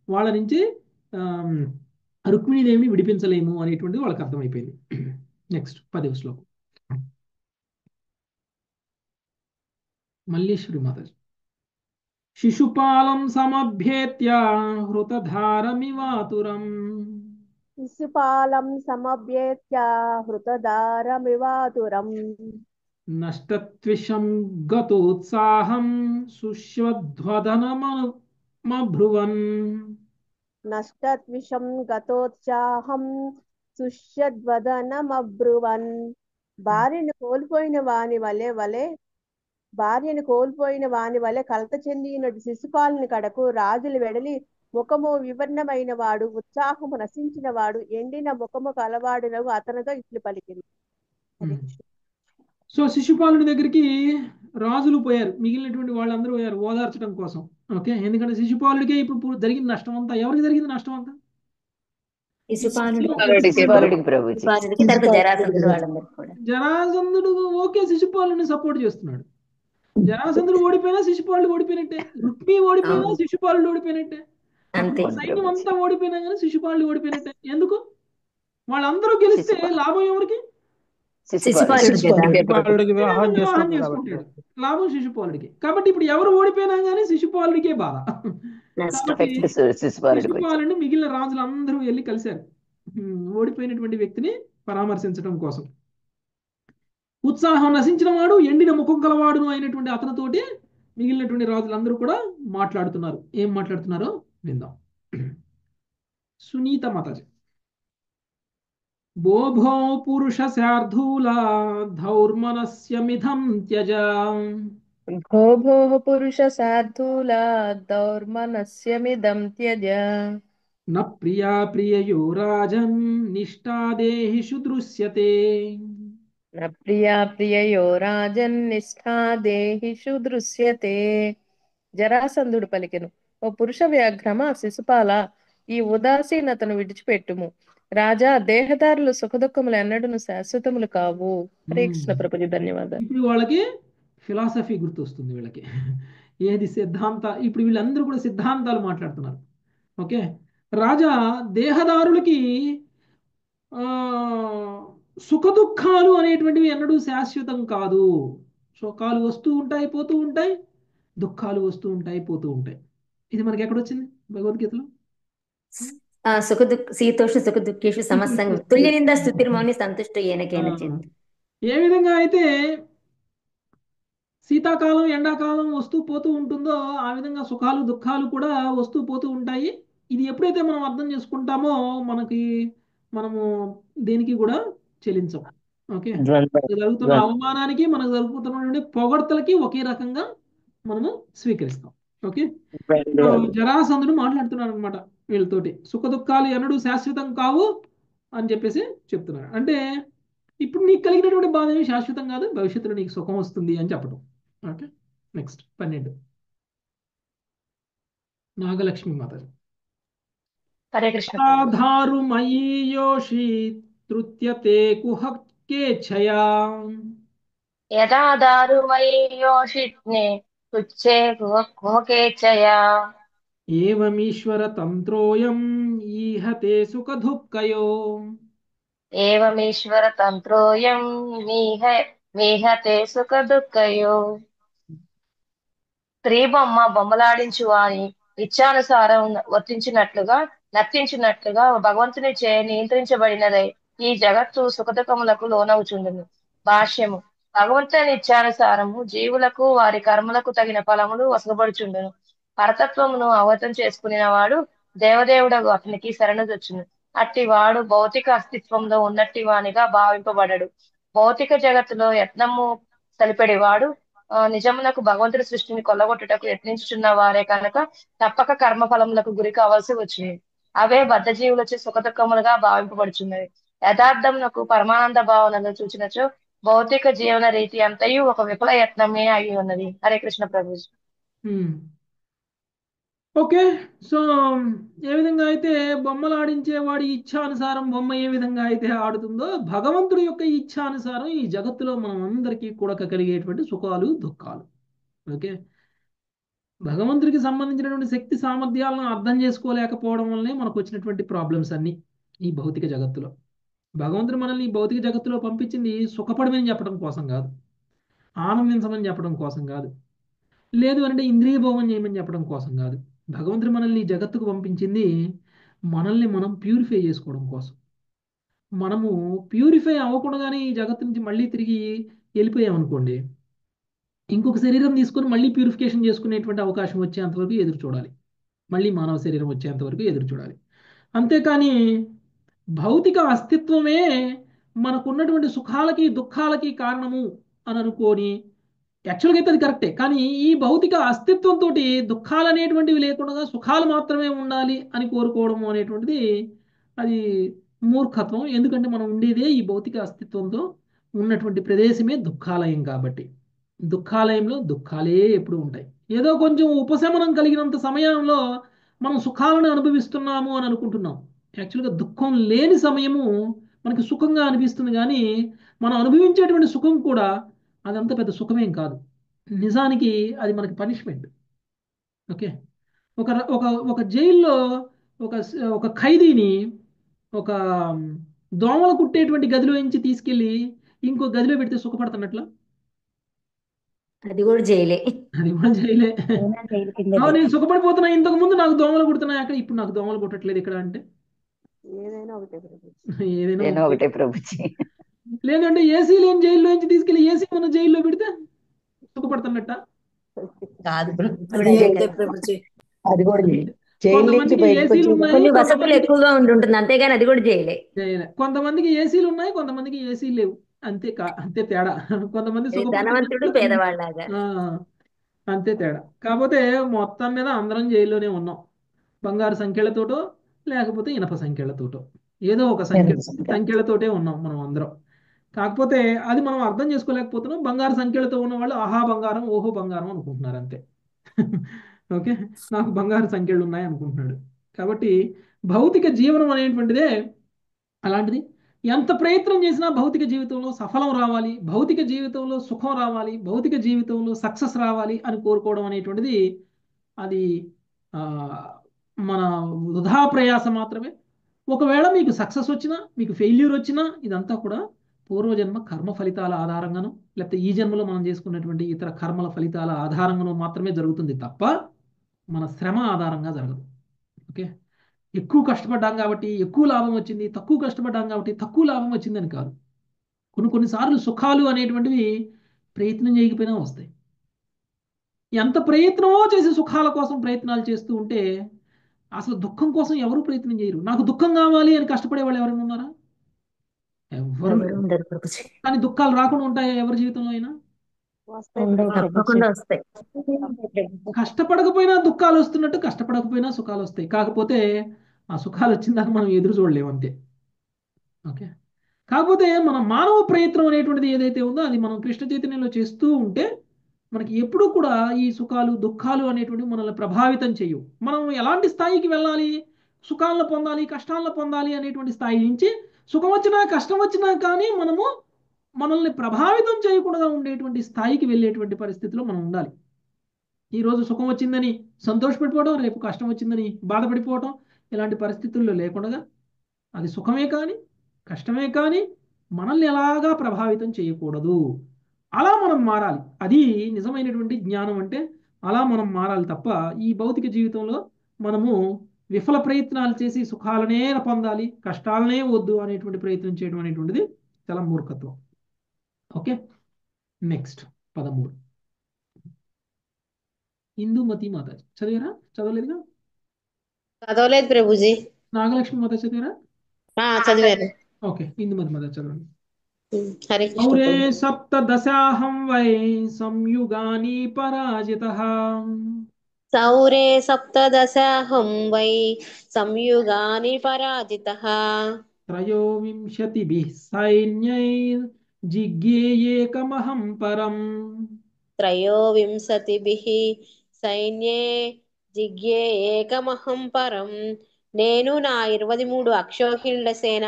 వాళ్ళ నుంచి రుక్మిణీదేవిని విడిపించలేము అనేటువంటిది వాళ్ళకి అర్థమైపోయింది. నెక్స్ట్ 10వ శ్లోకం. మల్లీశ్వరి మాతాజీ. శిశుపాలం సమభ్యేత్య హృతధారమివాతురం శిశుపాలం సమభ్యేత్య హృతధారమివాతురం నష్టత్విషం గతోత్సాహం సుష్యధ్వదనమబ్రువన్ నష్టత్విషం గతోత్సాహం సుష్యధ్వదనమబ్రువన్. భార్యను కోల్పోయిన వాని వలె కలత చెందినటు శిశుపాలుని కడకు రాజులు వెడలి ముఖము వివర్ణమైన వాడు, ఉత్సాహము నశించిన వాడు, ఎండిన ముఖము కలవాడునగు అతనితో ఇట్లు పలికింది. సో శిశుపాలుని దగ్గరికి రాజులు పోయారు, మిగిలినటువంటి వాళ్ళందరూ పోయారు ఓదార్చడం కోసం. ఓకే, ఎందుకంటే శిశుపాలుడికే ఇప్పుడు జరిగిన నష్టం అంతా ఎవరికి జరిగింది? నష్టం అంతా జరాసంధుడు. ఓకే, శిశుపాలుని సపోర్ట్ చేస్తున్నాడు. జరాసంధుడు ఓడిపోయినా శిశుపాలుడు ఓడిపోయినట్టే, రుక్మి ఓడిపోయినా శిశుపాలుడు ఓడిపోయినట్టే, సైన్యం అంతా ఓడిపోయినా కానీ శిశుపాలుడు ఓడిపోయినట్టే. ఎందుకు? వాళ్ళందరూ గెలిస్తే లాభం ఎవరికి? వివాహం చేసుకుంటాడు, లాభం శిశుపాలుడికి. కాబట్టి ఇప్పుడు ఎవరు ఓడిపోయినా కానీ శిశుపాలుడికే బాధ. శిశుపాలుడిని మిగిలిన రాజులందరూ వెళ్ళి కలిశారు ఓడిపోయినటువంటి వ్యక్తిని పరామర్శించడం కోసం. ఉత్సాహం నశించిన వాడు, ఎండిన ముఖం కలవాడును అయినటువంటి అతనితోటి మిగిలినటువంటి రాజులందరూ కూడా మాట్లాడుతున్నారు. ఏం మాట్లాడుతున్నారో విందాం. సునీత మాతాజీ. భోభో పురుష శార్ధూల ధౌర్మనస్యమిధం త్యజ భోభో పురుష శార్ధూల దౌర్మనస్యమిదం త్యజ న ప్రియా ప్రియయో రాజన్ నిష్ఠాదేహిషు దృశ్యతే న ప్రియా ప్రియయో రాజన్ నిష్ఠాదేహిషు దృశ్యతే. జరాసంధుడు పలికెను, ఓ పురుష వ్యాఘ్రమ శిశుపాల, ఈ ఉదాసీనతను విడిచిపెట్టుము. రాజా, దేహదారులు సుఖదుఖములు ఎన్నడూను శాశ్వతములు కావు. హరే కృష్ణ ప్రభుజీ. ధన్యవాదాలు. ఇప్పుడు వాళ్ళకి ఫిలాసఫీ గుర్తొస్తుంది వీళ్ళకి. ఏది సిద్ధాంత, ఇప్పుడు వీళ్ళందరూ కూడా సిద్ధాంతాలు మాట్లాడుతున్నారు. ఓకే, రాజా, దేహదారులకి సుఖదుఖాలు అనేటువంటివి ఎన్నడూ శాశ్వతం కాదు. సుఖాలు వస్తూ ఉంటాయి, పోతూ ఉంటాయి, దుఃఖాలు వస్తూ ఉంటాయి, పోతూ ఉంటాయి. ఇది మనకి ఎక్కడొచ్చింది భగవద్గీతలో? శీతోష్ణ సుఖ దుఃఖేషు సమస్తంగా తుల్యనింద స్తుతిర్మౌని సంతుష్ట ఏనకేన చింత. ఏ విధంగా అయితే శీతాకాలం ఎండాకాలం వస్తూ పోతూ ఉంటుందో ఆ విధంగా సుఖాలు దుఃఖాలు కూడా వస్తూ పోతూ ఉంటాయి. ఇది ఎప్పుడైతే మనం అర్థం చేసుకుంటామో మనము దేనికి కూడా చెల్లించం. ఓకే, జరుగుతున్న అవమానానికి మనకు జరుగుతున్నటువంటి పొగడ్తలకి ఒకే రకంగా మనము స్వీకరిస్తాం. ఓకే, జరాసంధుడు మాట్లాడుతున్నాడు అనమాట వీళ్ళతోటి. సుఖ దుఃఖాలు ఎన్నడూ శాశ్వతం కావు, అని చెప్పేసి చెప్తున్నాడు. అంటే ఇప్పుడు నీకు కలిగినటువంటి బాధ ఏమి శాశ్వతం కాదు, భవిష్యత్తులో నీకు సుఖం వస్తుంది అని చెప్పడం. Okay, next 12 Nagalakshmi Mataji. హరే కృష్ణ. ఆధారు మయీ యోషి తృత్యతే కుహకేచ్ఛయా యదా దారుమయీ యోషిత్నే తుచ్చే కుహకేచ్ఛయా ఏవమీశ్వర తంత్రోయం ఈహతే సుఖదుఃఖయో ఏవమీశ్వర తంత్రోయం మీహతే సుఖ దుఃఖయో. స్త్రీ బొమ్మలాడించు వాని ఇచ్ఛానుసారం నర్తించినట్లుగా భగవంతుని చే నియంత్రించబడినదై ఈ జగత్తు సుఖదుఖములకు లోనవుచుండును. భాష్యము. భగవంతుని ఇచ్ఛానుసారము జీవులకు వారి కర్మలకు తగిన ఫలములు వసగబడుచుండును. పరతత్వమును అవగతం చేసుకునిన వాడు దేవదేవుడగు అతనికి శరణుదొచ్చును. అట్టి వాడు భౌతిక అస్తిత్వంలో ఉన్నట్టి వానిగా భావింపబడడు. భౌతిక జగత్తులో యత్నము సలిపెడివాడు నిజమునకు భగవంతుడి సృష్టిని కొల్లగొట్టుటకు యత్నించుచున్న వారే కనుక తప్పక కర్మఫలములకు గురి కావాల్సి వచ్చింది. అవే బద్ధజీవులచే సుఖదుఖములుగా భావింపబడుచున్నవి. యథార్థమునకు పరమానంద భావనలో చూచినచో భౌతిక జీవన రీతి అంతయు ఒక విఫల యత్నమే అయి ఉన్నది. హరే కృష్ణ ప్రభుజీ. ఓకే, సో ఏ విధంగా అయితే బొమ్మలు ఆడించేవాడి ఇచ్ఛానుసారం బొమ్మ ఏ విధంగా అయితే ఆడుతుందో, భగవంతుడి యొక్క ఇచ్ఛానుసారం ఈ జగత్తులో మనం అందరికీ కూడా కలిగేటువంటి సుఖాలు దుఃఖాలు. ఓకే, భగవంతుడికి సంబంధించినటువంటి శక్తి సామర్థ్యాలను అర్థం చేసుకోలేకపోవడం వల్లనే మనకు వచ్చినటువంటి ప్రాబ్లమ్స్ అన్ని ఈ భౌతిక జగత్తులో. భగవంతుడు మనల్ని ఈ భౌతిక జగత్తులో పంపించింది సుఖపడమని చెప్పడం కోసం కాదు, ఆనందించమని చెప్పడం కోసం కాదు, లేదు అంటే ఇంద్రియ భోగం చేయమని చెప్పడం కోసం కాదు. భగవంతుడు మనల్ని ఈ జగత్తుకు పంపించింది మనల్ని మనం ప్యూరిఫై చేసుకోవడం కోసం. మనము ప్యూరిఫై అవ్వకుండానే ఈ జగత్తు నుంచి మళ్ళీ తిరిగి వెళ్ళిపోయామనుకోండి, ఇంకొక శరీరం తీసుకొని మళ్ళీ ప్యూరిఫికేషన్ చేసుకునేటువంటి అవకాశం వచ్చేంతవరకు ఎదురు చూడాలి, మళ్ళీ మానవ శరీరం వచ్చేంతవరకు ఎదురు చూడాలి. అంతేకాని భౌతిక అస్తిత్వమే మనకున్నటువంటి సుఖాలకి దుఃఖాలకి కారణము అని అనుకొని, యాక్చువల్గా అయితే అది కరెక్టే, కానీ ఈ భౌతిక అస్తిత్వంతో దుఃఖాలు అనేటువంటివి లేకుండా సుఖాలు మాత్రమే ఉండాలి అని కోరుకోవడం అనేటువంటిది అది మూర్ఖత్వం. ఎందుకంటే మనం ఉండేదే ఈ భౌతిక అస్తిత్వంతో ఉన్నటువంటి ప్రదేశమే దుఃఖాలయం కాబట్టి. దుఃఖాలయంలో దుఃఖాలే ఎప్పుడు ఉంటాయి. ఏదో కొంచెం ఉపశమనం కలిగినంత సమయంలో మనం సుఖాలను అనుభవిస్తున్నాము అని అనుకుంటున్నాం. యాక్చువల్గా దుఃఖం లేని సమయము మనకి సుఖంగా అనిపిస్తుంది, కానీ మనం అనుభవించేటువంటి సుఖం కూడా అదంత పెద్ద సుఖమేం కాదు. నిజానికి అది మనకి పనిష్మెంట్. ఓకే, ఒక ఒక ఒక జైల్లో ఒక ఖైదీని ఒక దోమలు కుట్టేటువంటి గదిలో నుంచి తీసుకెళ్ళి ఇంకో గదిలో పెడితే సుఖపడుతున్నట్ల? అది కూడా జైలే. అది కూడా జైలే. నేను సుఖపడిపోతున్నా, ఇంతకు ముందు నాకు దోమలు కుడుతున్నాయి అక్కడ, ఇప్పుడు నాకు దోమలు కుట్టట్లేదు ఇక్కడ అంటే ఏదైనా ఒకటే ప్రభుజీ. లేదంటే ఏసీ లేని జైల్లో నుంచి తీసుకెళ్లి ఏసీ ఉన్న జైల్లో పెడితే సుఖపడుతున్నట్ట? కాదు అది కూడా కొంతమందికి ఏసీలు ఉన్నాయి, వసతులు ఎక్కువగా ఉంటుంది, అంతేగాని అది కూడా జైలే. కొంతమందికి ఏసీలు ఉన్నాయి, కొంతమందికి ఏసీలు లేవు, అంతే తేడా. కొంతమంది ధనవంతుడు పేదవాళ్ళగా అంతే తేడా. కాకపోతే మొత్తం మీద అందరం జైల్లోనే ఉన్నాం, బంగారు సంఖ్యలతోటో లేకపోతే ఇనప సంఖ్యలతోటో, ఏదో ఒక సంఖ్యలతోటే ఉన్నాం మనం అందరం. కాకపోతే అది మనం అర్థం చేసుకోలేకపోతున్నాం. బంగారు సంఖ్యలతో ఉన్న వాళ్ళు ఆహా బంగారం ఓహో బంగారం అనుకుంటున్నారు అంతే. ఓకే, నాకు బంగారు సంఖ్యలు ఉన్నాయి అనుకుంటున్నాడు. కాబట్టి భౌతిక జీవనం అనేటువంటిదే అలాంటిది. ఎంత ప్రయత్నం చేసినా భౌతిక జీవితంలో సఫలం రావాలి, భౌతిక జీవితంలో సుఖం రావాలి, భౌతిక జీవితంలో సక్సెస్ రావాలి అని కోరుకోవడం అనేటువంటిది అది మన వృధా ప్రయాస మాత్రమే. ఒకవేళ మీకు సక్సెస్ వచ్చినా మీకు ఫెయిల్యూర్ వచ్చినా ఇదంతా కూడా పూర్వజన్మ కర్మ ఫలితాల ఆధారంగాను, లేకపోతే ఈ జన్మలో మనం చేసుకున్నటువంటి ఇతర కర్మల ఫలితాల ఆధారంగాను మాత్రమే జరుగుతుంది తప్ప మన శ్రమ ఆధారంగా జరగదు. ఓకే, ఎక్కువ కష్టపడ్డాం కాబట్టి ఎక్కువ లాభం వచ్చింది, తక్కువ కష్టపడ్డాం కాబట్టి తక్కువ లాభం వచ్చిందని కాదు. కొన్నిసార్లు సుఖాలు అనేటువంటివి ప్రయత్నం చేయకపోయినా వస్తాయి. ఎంత ప్రయత్నమో చేసి సుఖాల కోసం ప్రయత్నాలు చేస్తూ ఉంటే అసలు దుఃఖం కోసం ఎవరు ప్రయత్నం చేయరు. నాకు దుఃఖం కావాలి అని కష్టపడే వాళ్ళు ఎవరైనా ఉన్నారా? ఎవరు. కానీ దుఃఖాలు రాకుండా ఉంటాయా ఎవరి జీవితంలో అయినా? కష్టపడకపోయినా దుఃఖాలు వస్తున్నట్టు కష్టపడకపోయినా సుఖాలు వస్తాయి. కాకపోతే ఆ సుఖాలు వచ్చిన దాకా మనం ఎదురు చూడలేము అంతే. ఓకే. కాకపోతే మన మానవ ప్రయత్నం అనేటువంటిది ఏదైతే ఉందో అది మనం కృష్ణ చైతన్యంలో చేస్తూ ఉంటే మనకి ఎప్పుడూ కూడా ఈ సుఖాలు దుఃఖాలు అనేటువంటివి మనల్ని ప్రభావితం చేయవు. మనం ఎలాంటి స్థాయికి వెళ్ళాలి, సుఖాలను పొందాలి కష్టాలను పొందాలి అనేటువంటి స్థాయి నుంచి సుఖం వచ్చినా కష్టం వచ్చినా కానీ మనము మనల్ని ప్రభావితం చేయకుండా ఉండేటువంటి స్థాయికి వెళ్ళేటువంటి పరిస్థితిలో మనం ఉండాలి. ఈరోజు సుఖం వచ్చిందని సంతోషపడిపోవడం, రేపు కష్టం వచ్చిందని బాధపడిపోవడం, ఇలాంటి పరిస్థితుల్లో లేకుండా అది సుఖమే కానీ కష్టమే కానీ మనల్ని ఎలాగా ప్రభావితం చేయకూడదు. అలా మనం మారాలి. అది నిజమైనటువంటి జ్ఞానం. అంటే అలా మనం మారాలి తప్ప ఈ భౌతిక జీవితంలో మనము విఫల ప్రయత్నాలు చేసి సుఖాలనే పొందాలి కష్టాలనే వద్దు అనేటువంటి ప్రయత్నం చేయడం అనేటువంటిది చాలా మూర్ఖత్వం. ఓకే, నెక్స్ట్ 13 ఇందుమతి మాత చదివారా? చదవలేదుగా? చదవలేదు ప్రభుజీ. నాగలక్ష్మి మాత చదివారా? చదివాను. ఓకే, ఇందుమతి మాత చదవండి. హరే కృష్ణ పౌరే ప్రభు. సప్తదశాహం వై సంయుగాని పరాజితః సౌరే సప్తదశాహం వై సంయుగాని పరాజితః త్రయోవింశతిభిః సైన్యైర్ జిజ్ఞేయేకమహం పరం. త్రయోవింశతిభిః సైన్యే జిజ్ఞే ఏకమహం పరం. నేను నా 23 అక్షోహిణుల సేన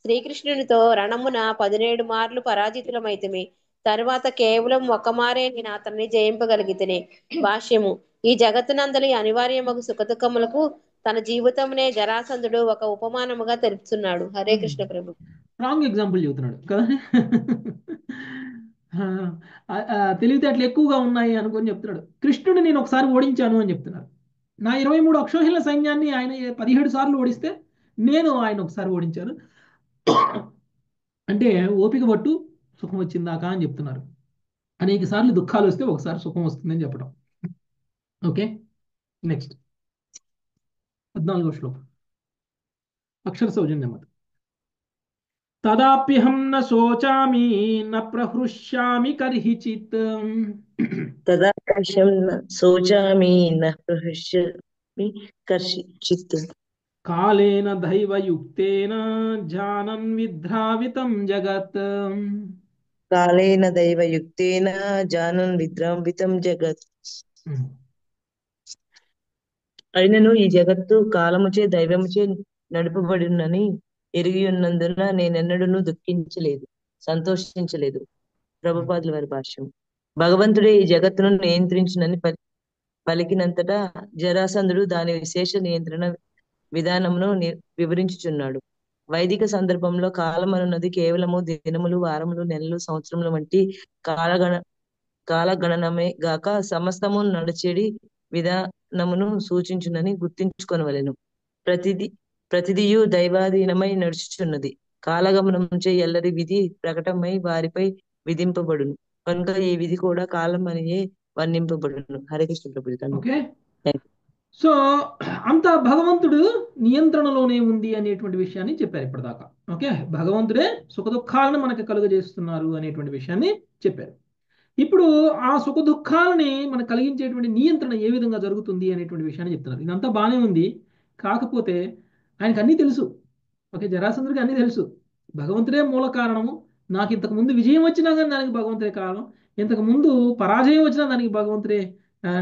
శ్రీకృష్ణునితో రణమున 17 మార్లు పరాజితులమైతిమి. తరువాత కేవలం ఒక మారే నేను అతన్ని జయింపగలిగితిని. భాష్యము: ఈ జగత్తునందలి అనివార్యమగు సుఖదుఖములకు తన జీవితమునే జరాసంధుడు ఒక ఉపమానముగా తెలుపుతున్నాడు. హరే కృష్ణ ప్రభు. రాంగ్ ఎగ్జాంపుల్ చెబుతున్నాడు కదా. తెలివితేటలు ఎక్కువగా ఉన్నాయి అనుకొని చెప్తున్నాడు. కృష్ణుడిని నేను ఒకసారి ఓడించాను అని చెప్తున్నాడు. నా 23 అక్షోహిణుల సైన్యాన్ని ఆయన 17 సార్లు ఓడిస్తే నేను ఆయన ఒకసారి ఓడించాను అంటే ఓపిక పట్టు సుఖం వచ్చిందాకా అని చెప్తున్నారు. అనేక సార్లు దుఃఖాలు వస్తే ఒకసారి సుఖం వస్తుందని చెప్పడం. ఓకే, నెక్స్ట్ 14వ శ్లోకం. అక్షర సౌజన్యమత. తదాప్యహం న శోచామి న ప్రహృష్యామి కర్హిచిత్. తదాకాశం శోచామి న ప్రహృష్యామి కర్హిచిత్. కాలేన దైవయుక్తేన జానన్ విద్రావితం జగత్. కాలేన దైవయుక్తేన జానన్ విద్రావితం జగత్. అయినను ఈ జగత్తు కాలముచే దైవముచే నడుపబడినని ఎరిగి ఉన్నందున నేనెన్నడూను దుఃఖించలేదు, సంతోషించలేదు. ప్రభుపాదుల వారి భాష్యం. భగవంతుడే ఈ జగత్తును నియంత్రించునని పలికినంతటా జరాసంధుడు దాని విశేష నియంత్రణ విధానమును వివరించుచున్నాడు. వైదిక సందర్భంలో కాలం అనున్నది కేవలము దినములు, వారములు, నెలలు, సంవత్సరములు వంటి కాలగణనమే గాక సమస్తము నడిచేడి విధానమును సూచించునని గుర్తించుకొనవలెను. ప్రతిదియు దైవాధీనమై నడుచుచున్నది. కాలగమనంచే ఎల్లరి విధి ప్రకటమై వారిపై విధింపబడును కనుక ఈ విధి కూడా కాలం అనియే వర్ణింపబడును. హరే కృష్ణ ప్రభు. ఓకే, సో అంత భగవంతుడు నియంత్రణలోనే ఉంది అనేటువంటి విషయాన్ని చెప్పారు ఇప్పటిదాకా. ఓకే, భగవంతుడే సుఖ దుఃఖాలను మనకు కలుగజేస్తున్నారు అనేటువంటి విషయాన్ని చెప్పారు. ఇప్పుడు ఆ సుఖ దుఃఖాలని మనకు కలిగించేటువంటి నియంత్రణ ఏ విధంగా జరుగుతుంది అనేటువంటి విషయాన్ని చెప్తున్నారు. ఇదంతా బాగానే ఉంది, కాకపోతే ఆయనకు అన్నీ తెలుసు. ఓకే, జరాసంధుడికి అన్నీ తెలుసు. భగవంతుడే మూల కారణము. నాకు ఇంతకు ముందు విజయం వచ్చినా కానీ దానికి భగవంతుడే కారణం, ఇంతకు ముందు పరాజయం వచ్చినా దానికి భగవంతుడే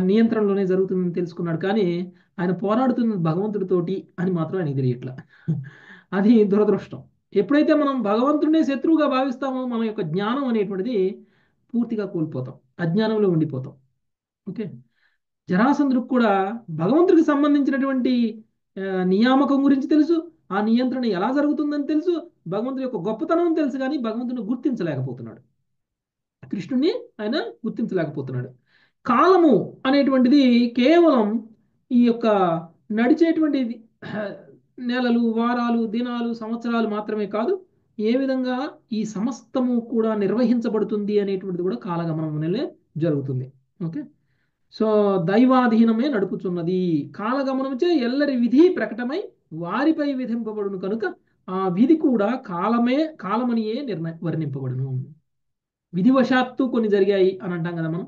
నియంత్రణలోనే జరుగుతుందని తెలుసుకున్నాడు. కానీ ఆయన పోరాడుతున్న భగవంతుడితోటి అని మాత్రం ఆయనకి తెలియట్లా. అది దురదృష్టం. ఎప్పుడైతే మనం భగవంతుడినే శత్రువుగా భావిస్తామో మన యొక్క జ్ఞానం అనేటువంటిది పూర్తిగా కోల్పోతాం, అజ్ఞానంలో ఉండిపోతాం. ఓకే, జరాసంధుడికి కూడా భగవంతుడికి సంబంధించినటువంటి నియామకం గురించి తెలుసు, ఆ నియంత్రణ ఎలా జరుగుతుందని తెలుసు, భగవంతుడి యొక్క గొప్పతనం తెలుసు, కానీ భగవంతుడిని గుర్తించలేకపోతున్నాడు. కృష్ణుడిని ఆయన గుర్తించలేకపోతున్నాడు. కాలము అనేటువంటిది కేవలం ఈ యొక్క నడిచేటువంటి నెలలు, వారాలు, దినాలు, సంవత్సరాలు మాత్రమే కాదు, ఏ విధంగా ఈ సమస్తము కూడా నిర్వహించబడుతుంది అనేటువంటిది కూడా కాలగమనం వల్లే జరుగుతుంది. Okay, so దైవాధీనమే నడుపుచున్నది. కాలగమనముచే ఎల్లరి విధి ప్రకటమై వారిపై విధింపబడును కనుక ఆ విధి కూడా కాలమనియే వర్ణింపబడును. విధివశాత్తు కొన్ని జరిగాయి అని అంటాం కదా మనం,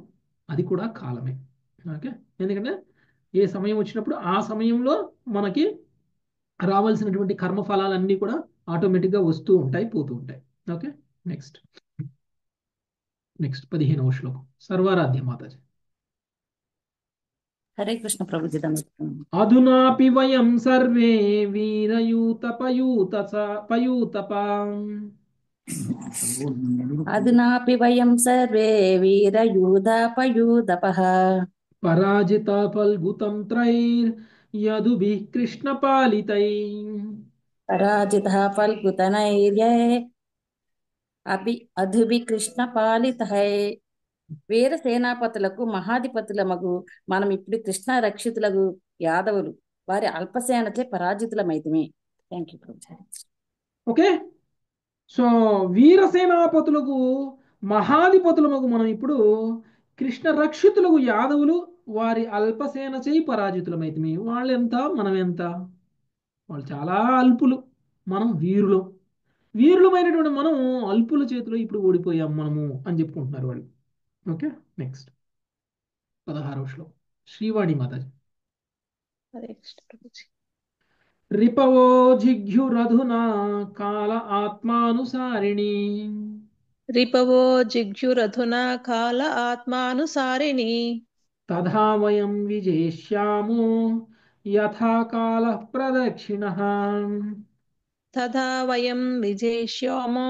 అది కూడా కాలమే. ఓకే, ఎందుకంటే ఏ సమయం వచ్చినప్పుడు ఆ సమయంలో మనకి రావాల్సినటువంటి కర్మఫలాలన్నీ కూడా ఆటోమేటిక్గా వస్తూ ఉంటాయి, పోతూ ఉంటాయి. ఓకే, నెక్స్ట్ 15వ శ్లోకం. సర్వారాధ్య మాతాజీ. హరే కృష్ణ ప్రభుజీ. అధునాపి వయం సర్వే వీరయూత పయూతపా అధునాపి వయం సర్వే వీరయూధపయూధపః పరాజిత ఫల్గుతం త్రైర్యదుభిః కృష్ణపాలితై. పరాజితః ఫల్గుతనైర్యే అధుభిః కృష్ణపాలితః. వీర సేనాపతులకు మహాధిపతులమగు మనం ఇప్పుడు కృష్ణ రక్షితులకు యాదవులు వారి అల్పసేనచే పరాజితులమైతిమి. Thank you Prabhuji. Okay, so వీరసేనాపతులకు మహాధిపతులమగు మనం ఇప్పుడు కృష్ణ రక్షితులకు యాదవులు వారి అల్పసేన చేయి పరాజితులమైతిమి. వాళ్ళు ఎంత, మనం ఎంత? వాళ్ళు చాలా అల్పులు, మనం వీరులు. వీరులమైనటువంటి మనం అల్పుల చేతిలో ఇప్పుడు ఓడిపోయాం మనము అని చెప్పుకుంటున్నారు వాళ్ళు. ఓకే, నెక్స్ట్ 16వ శ్లోకం. శ్రీవాణి మాతాజీ. రిపవో జిఘ్యురధునా కాల ఆత్మానుసారిణి. రిపవో జిఘ్యురధునా కాల ఆత్మానుసారిణి. తథా వయం విజేష్యామో యథా కాల ప్రదక్షిణః. తథా వయం విజేష్యామో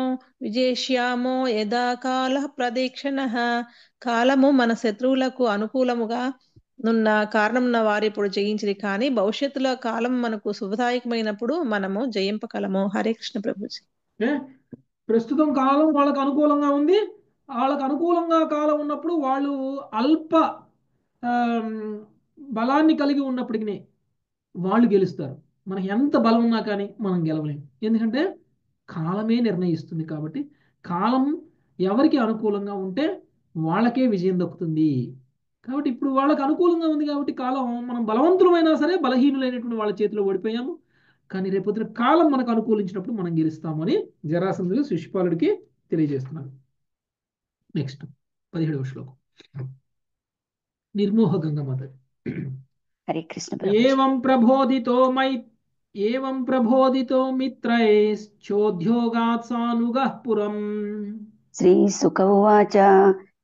యథా కాల ప్రదక్షిణః. కాలము మన శత్రువులకు అనుకూలముగా నున్న కారణం వారు ఇప్పుడు జయించింది, కానీ భవిష్యత్తులో కాలం మనకు శుభదాయకమైనప్పుడు మనము జయింపగలము. హరే కృష్ణ ప్రభుజీ. ప్రస్తుతం కాలం వాళ్ళకు అనుకూలంగా ఉంది. వాళ్ళకు అనుకూలంగా కాలం ఉన్నప్పుడు వాళ్ళు అల్ప బలాన్ని కలిగి ఉన్నప్పటికీ వాళ్ళు గెలుస్తారు. మనకి ఎంత బలం ఉన్నా కానీ మనం గెలవలేము, ఎందుకంటే కాలమే నిర్ణయిస్తుంది. కాబట్టి కాలం ఎవరికి అనుకూలంగా ఉంటే వాళ్ళకే విజయం దక్కుతుంది. కాబట్టి ఇప్పుడు వాళ్ళకి అనుకూలంగా ఉంది కాబట్టి కాలం, మనం బలవంతులమైనా సరే బలహీనులైనటువంటి వాళ్ళ చేతిలో ఓడిపోయాము. కానీ రేపొద్దున కాలం మనకు అనుకూలించినప్పుడు మనం గెలుస్తామని జరాసంధుడు శిశుపాలుడికి తెలియజేస్తున్నారు. నెక్స్ట్ 17వ శ్లోకం. నిర్మోహ గంగమాత. హరే కృష్ణ. ఏవం ప్రబోధితో మిత్రైశ్చోద్యోగాత్ సానుగః పురం. శ్రీ సుఖ ఉవాచ.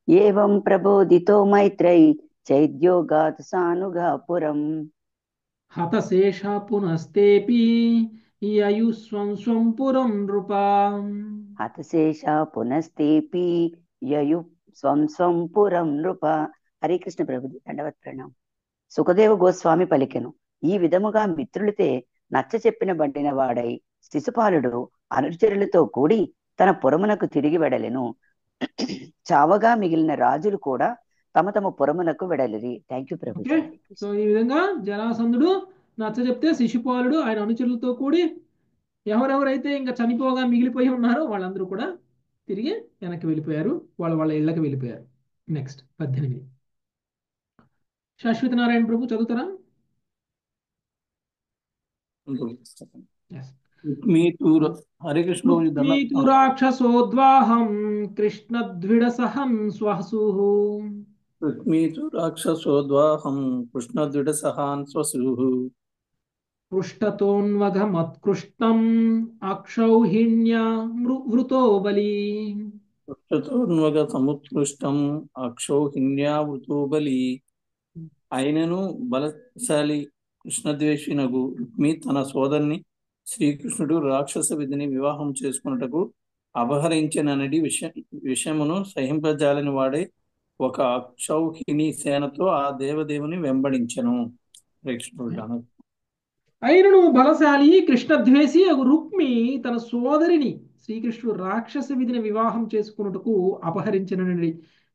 ఏవం ప్రబోధితో మైత్రై చైద్యోగాత్ సానుగః పురం. హతశేష పునస్తేపి యయుస్వం స్వం పురం నృపా. హతశేష పునస్తేపి యయు స్వం స్వం పురం నృప. హరే కృష్ణ ప్రభుజీ. దండవత్ ప్రణామం. సుఖదేవ గోస్వామి పలికెను. ఈ విధముగా మిత్రులతే నచ్చ చెప్పిన బండిన వాడై శిశుపాలుడు అనుచరులతో కూడి తన పురమునకు తిరిగి వెడలెను. చావగా మిగిలిన రాజులు కూడా తమ తమ పురమునకు వెడలిరి. Thank you Prabhuji. సో ఈ విధంగా జరాసంధుడు నచ్చ చెప్తే శిశుపాలుడు ఆయన అనుచరులతో కూడి ఎవరెవరైతే ఇంకా చనిపోగా మిగిలిపోయి ఉన్నారో వాళ్ళందరూ కూడా తిరిగి వెనక్కి వెళ్ళిపోయారు, వాళ్ళ ఇళ్ళకి వెళ్ళిపోయారు. నెక్స్ట్ 18. శాశ్వత నారాయణ ప్రభు చదువుతారా? హరే కృష్ణ. రాక్షసోద్వాహం కృష్ణద్విడసహం స్వసుః. రుక్మీతు రాక్షసోద్వాహం కృష్ణద్విడసహాన్ స్వసుః. పృష్ఠతోన్వఘమత్కృష్టం అక్షౌహిణ్యా వృతో బలి. పృష్ఠతోన్వగ సముత్కృష్టం అక్షౌహిణ్యా వృతో బలి. అయినను బలశాలి కృష్ణద్వేషినగు రుక్మి తన సోదరుని శ్రీకృష్ణుడు రాక్షస విధిని వివాహం చేసుకున్నటకు అపహరించిననడి విషయమును సహింపజాలని వాడే ఒక అక్షౌహిణి సేనతో ఆ దేవదేవుని వెంబడించెను. అయినను బలశాలి కృష్ణద్వేషి అగు రుక్మి తన సోదరిని శ్రీకృష్ణుడు రాక్షస విధిని వివాహం చేసుకున్నటకు అపహరించిననడి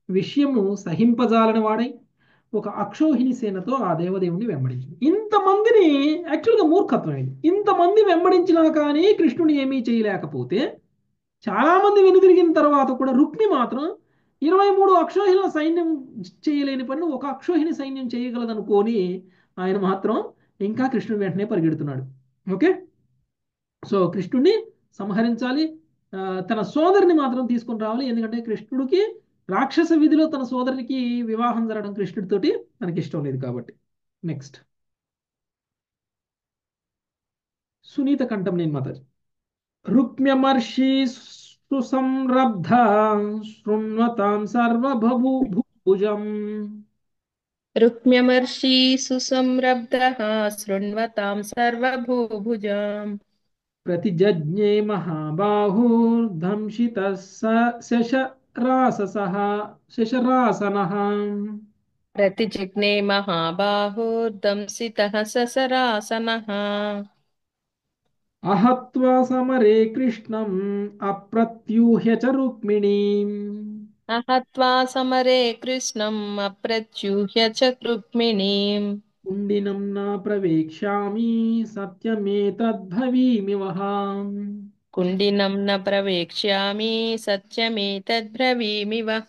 విషయము సహింపజాలని వాడై ఒక అక్షౌహిణి సేనతో ఆ దేవదేవుని వెంబడించింది. ఇంతమందిని యాక్చువల్గా మూర్ఖత్వం ఇది. ఇంతమంది వెంబడించినా కానీ కృష్ణుడు ఏమీ చేయలేకపోతే చాలా మంది వెనుదిరిగిన తర్వాత కూడా రుక్మి మాత్రం 23 అక్షౌహిణుల సైన్యం చేయలేని పని ఒక అక్షౌహిణి సైన్యం చేయగలదనుకొని ఆయన మాత్రం ఇంకా కృష్ణుడి వెంటనే పరిగెడుతున్నాడు. ఓకే, సో కృష్ణుడిని సంహరించాలి, తన సోదరిని మాత్రం తీసుకొని రావాలి. ఎందుకంటే కృష్ణుడికి రాక్షస విధిలో తన సోదరునికి వివాహం జరగడం కృష్ణుడితోటి తనకి ఇష్టం లేదు కాబట్టి. నెక్స్ట్ సునీత కంఠం నేను మాతాజీ. రుక్మ్యమర్షి సుసంరబ్ధ శృణ్వతాం సర్వభూభుజం. రుక్మ్యమర్షి సుసంరబ్ధః శృణ్వతాం సర్వభూభుజాం. ప్రతిజజ్ఞే మహాబాహుర్దంశితః శశరాసనః. ప్రతిజిఘ్నే మహాబాహుర్దంసితః ససరాసనః. అహత్వా సమరే కృష్ణం అప్రత్యూహ్య చ రుక్మిణీం. అహత్వా సమరే కృష్ణం అప్రత్యూహ్య చ రుక్మిణీం. కుండినం న ప్రవేక్ష్యామి సత్యమేతద్భవీమి వహాం. కుండినం న ప్రవేక్ష్యామి సత్యమేతద్బ్రవీమి వహ.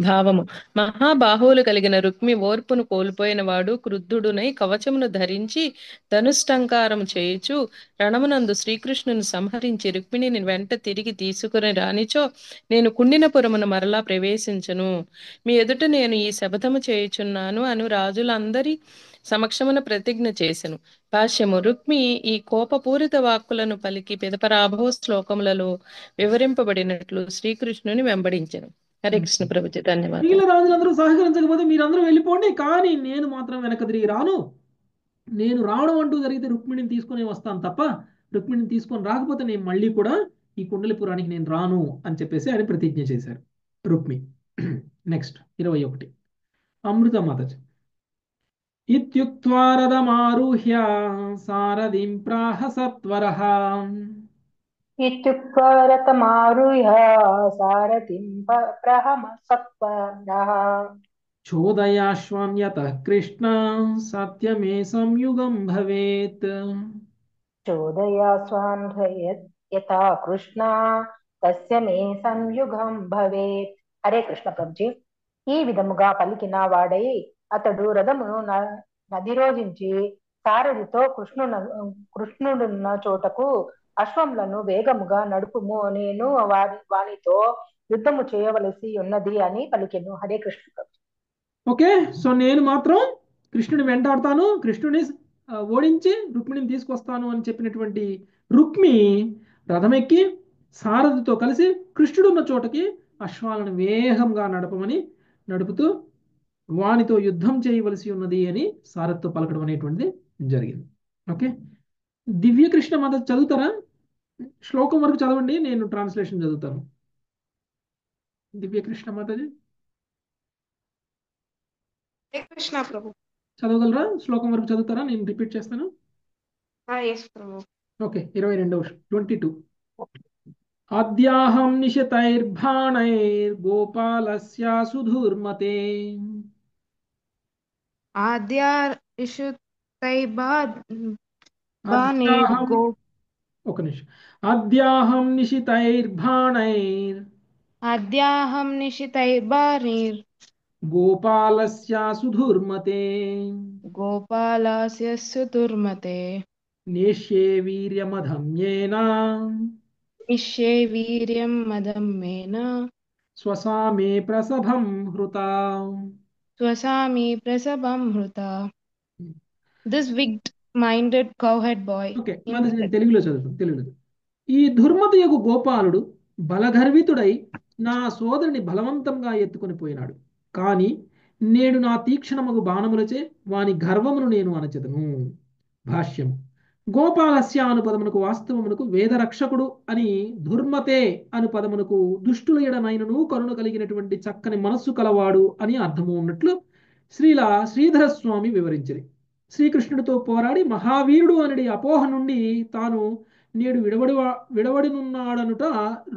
భావము: మహాబాహువులు కలిగిన రుక్మి ఓర్పును కోల్పోయిన వాడు క్రుద్ధుడునై కవచమును ధరించి ధనుష్టంకారము చేయుచు రణమునందు శ్రీకృష్ణుని సంహరించి రుక్మిణిని వెంట తిరిగి తీసుకుని రానిచో నేను కుండినపురమున మరలా ప్రవేశించును. మీ ఎదుట నేను ఈ శపథము చేయుచున్నాను అను రాజులందరి సమక్షమున ప్రతిజ్ఞ చేసెను. భాష్యము: రుక్మి ఈ కోపపూరిత వాక్కులను పలికి పిదపరాభవ శ్లోకములలో వివరింపబడినట్లు శ్రీకృష్ణుని వెంబడించెను. హరే కృష్ణ ప్రభుజీ, ధన్యవాదాలు. మిగిలిన రాజులందరూ సహకరించకపోతే మీరందరూ వెళ్ళిపోండి, కానీ నేను మాత్రం వెనక తిరిగి రాను. నేను రావడం అంటూ జరిగితే రుక్మిణిని తీసుకొని వస్తాను తప్ప రుక్మిణిని తీసుకొని రాకపోతే నేను మళ్ళీ కూడా ఈ కుండలిపురానికి నేను రాను అని చెప్పేసి ఆయన ప్రతిజ్ఞ చేశారు రుక్మి. నెక్స్ట్ 21 అమృతమాత. ఇత్యుక్త్వా రథమారుహ్య సారథిం ప్రాహ సత్వరః. ఇత్యుక్త్వా రథమారుహ్య సారథిం ప్రాహ సత్వరః. చోదయాశ్వం యతః కృష్ణ సత్యమే సంయుగం భవేత్. చోదయాశ్వం యథా కృష్ణ తస్య మే సంయుగం భవేత్. హరే కృష్ణ ప్రభుజీ. ఈ విధముగా పలికిన వాడై అతడు రథమును నదిరోజించి సారథితో కృష్ణుడున్న చోటకు అశ్వములను వేగముగా నడుపుము, నేను వానితో యుద్ధము చేయవలసి ఉన్నది అని పలికెను. హరే కృష్ణ ప్రభుజీ. ఓకే, సో నేను మాత్రం కృష్ణుని వెంటాడతాను, కృష్ణుని ఓడించి రుక్మిణిని తీసుకొస్తాను అని చెప్పినటువంటి రుక్మి రథమెక్కి సారథితో కలిసి కృష్ణుడున్న చోటకి అశ్వాలను వేగంగా నడుపుతూ వానితో యుద్ధం చేయవలసి ఉన్నది అని సారథితో పలకడం అనేటువంటిది జరిగింది. ఓకే, దివ్యకృష్ణ మదత్ చదువుతారా? శ్లోకం వరకు చదవండి, నేను ట్రాన్స్లేషన్ చదువుతాను. దివ్యకృష్ణ మాతాజీ కృష్ణ ప్రభు. చదవగలరా? శ్లోకం వరకు చదువుతారా? నేను రిపీట్ చేస్తాను. ఎస్ ప్రభు. ఓకే, 22 అద్యాహం నిశితైర్బాణైర్గోపాలస్య సుధూర్మతే. అద్యాహం నిశితైర్బాణైర్ గోపాలస్య సుధూర్మతే. నేష్యే వీర్యమధమ్యేన స్వసామే ప్రసభం హృతా. This wicked-minded cowhead boy. ఓకే, నేను తెలుగులో చదువుతాను. ఈ దుర్మతయగు గోపాలుడు బలగర్వితుడై నా సోదరుని బలవంతంగా ఎత్తుకొని పోయినాడు. కానీ నేడు నా తీక్షణమగు బాణములచే వాని గర్వమును నేను అణచెదను. భాష్యం: గోపాలస్య అను పదమునకు వాస్తవమునకు వేదరక్షకుడు అని, దుర్మతే అను పదమునకు దుష్టుల ఎడనైనను కరుణ కలిగినటువంటి చక్కని మనస్సు కలవాడు అని అర్థము ఉన్నట్లు శ్రీధర స్వామి వివరించింది. శ్రీకృష్ణుడితో పోరాడి మహావీరుడు అనడి అపోహ నుండి తాను నేడు విడవడినున్నాడనుట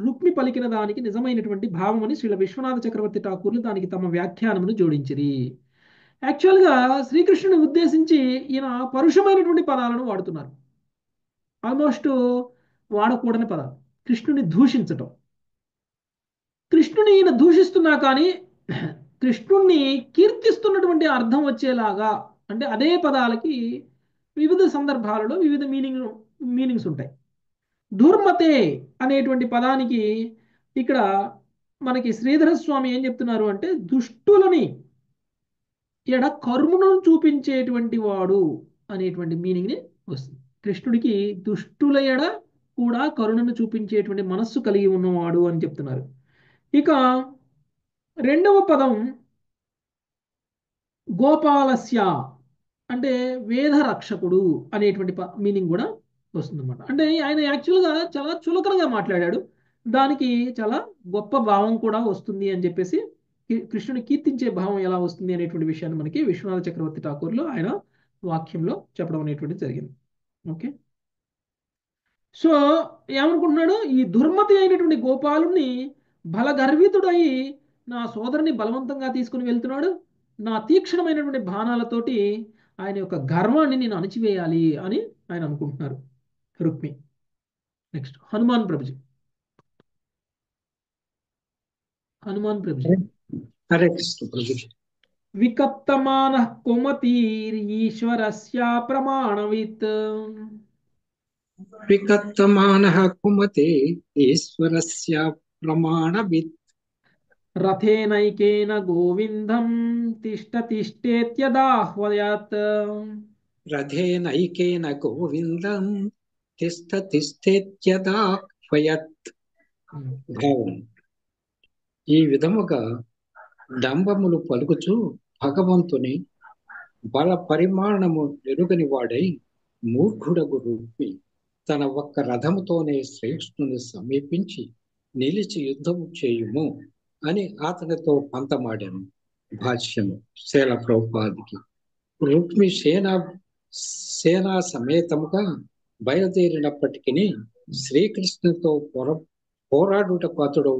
రుక్మి పలికిన దానికి నిజమైనటువంటి భావమని శ్రీల విశ్వనాథ చక్రవర్తి ఠాకూర్లు దానికి తమ వ్యాఖ్యానమును జోడించిరి. యాక్చువల్గా శ్రీకృష్ణుని ఉద్దేశించి ఈయన పరుషమైనటువంటి పదాలను వాడుతున్నారు. ఆల్మోస్ట్ వాడకూడని పదాలు, కృష్ణుని దూషించటం. కృష్ణుని ఈయన దూషిస్తున్నా కానీ కృష్ణుణ్ణి కీర్తిస్తున్నటువంటి అర్థం వచ్చేలాగా, అంటే అదే పదాలకి వివిధ సందర్భాలలో వివిధ మీనింగ్స్ ఉంటాయి. దుర్మతే అనేటువంటి పదానికి ఇక్కడ మనకి శ్రీధర స్వామి ఏం చెప్తున్నారు అంటే దుష్టులని ఎడ కరుణను చూపించేటువంటి వాడు అనేటువంటి మీనింగ్ని వస్తుంది. కృష్ణుడికి దుష్టుల ఎడ కూడా కరుణను చూపించేటువంటి మనస్సు కలిగి ఉన్నవాడు అని చెప్తున్నారు. ఇక రెండవ పదం గోపాలస్య అంటే వేద రక్షకుడు అనేటువంటి మీనింగ్ కూడా వస్తుందన్నమాట. అంటే ఆయన యాక్చువల్గా చాలా చులకనగా మాట్లాడాడు, దానికి చాలా గొప్ప భావం కూడా వస్తుంది అని చెప్పేసి కృష్ణుని కీర్తించే భావం ఎలా వస్తుంది అనేటువంటి విషయాన్ని మనకి విశ్వనాథ చక్రవర్తి ఠాకూర్లో ఆయన వాక్యంలో చెప్పడం అనేటువంటి జరిగింది. ఓకే, సో ఏమనుకుంటున్నాడు, ఈ దుర్మతి అయినటువంటి గోపాలుని బలగర్వితుడై నా సోదరుని బలవంతంగా తీసుకుని వెళ్తున్నాడు, నా తీక్షణమైనటువంటి బాణాలతోటి ఆయన యొక్క గర్వాన్ని నేను అణిచివేయాలి అని ఆయన అనుకుంటున్నారు రుక్మి. నెక్స్ట్ హనుమాన్ ప్రభుజీ. హనుమాన్ ప్రభుజీ. హరే కృష్ణ ప్రభుజీ. వికప్తమాన కుమతీరీశ్వరస్య ప్రమాణవిత్ వికత్తమానః కుమతే ఈశ్వరస్య ప్రమాణవిత్ రథేనైకేన గోవిందం తిష్టతిష్టేత్యదాహ్వయత్ రథేనైకేన గోవిందం తిష్టతిష్టేత్యదాహ్వయత్. భావం ఈ విధముగా డంబములు పలుకుచూ భగవంతుని బల పరిమాణము ఎరుగని వాడై మూర్ఖుడగు రుక్మి తన ఒక్క రథముతోనే శ్రేష్ఠుని సమీపించి నిలిచి యుద్ధము చేయుము అని అతనితో పంతమాడాను. భాష్యము శేల ప్రభుపాదికి. రుక్మి సేనా సమేతముగా బయలుదేరినప్పటికీ శ్రీకృష్ణుతో పోరాడుటకు అతడు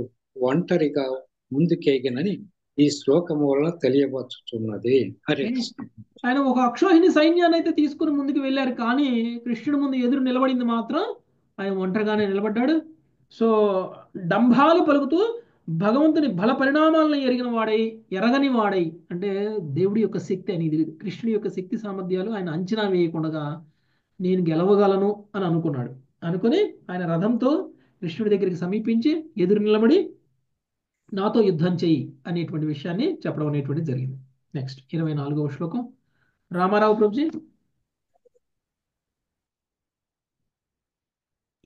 ఒంటరిగా ముందుకేగినని ఈ శ్లోకము వలన తెలియవచ్చుతున్నది. హరే కృష్ణ. ఆయన ఒక అక్షోహిణి సైన్యాన్ని అయితే తీసుకుని ముందుకు వెళ్ళారు, కానీ కృష్ణుడి ముందు ఎదురు నిలబడింది మాత్రం ఆయన ఒంటరిగానే నిలబడ్డాడు. సో డంభాలు పలుకుతూ భగవంతుని బల పరిణామాలను ఎరగని వాడై అంటే దేవుడి యొక్క శక్తి అనేది కృష్ణుడి యొక్క శక్తి సామర్థ్యాలు ఆయన అంచనా వేయకుండా నేను గెలవగలను అని అనుకున్నాడు. అనుకుని ఆయన రథంతో కృష్ణుడి దగ్గరికి సమీపించి ఎదురు నిలబడి నాతో యుద్ధం చెయ్యి అనేటువంటి విషయాన్ని చెప్పడం అనేటువంటి జరిగింది. నెక్స్ట్ 24వ శ్లోకం రామారావు ప్రభుజీ.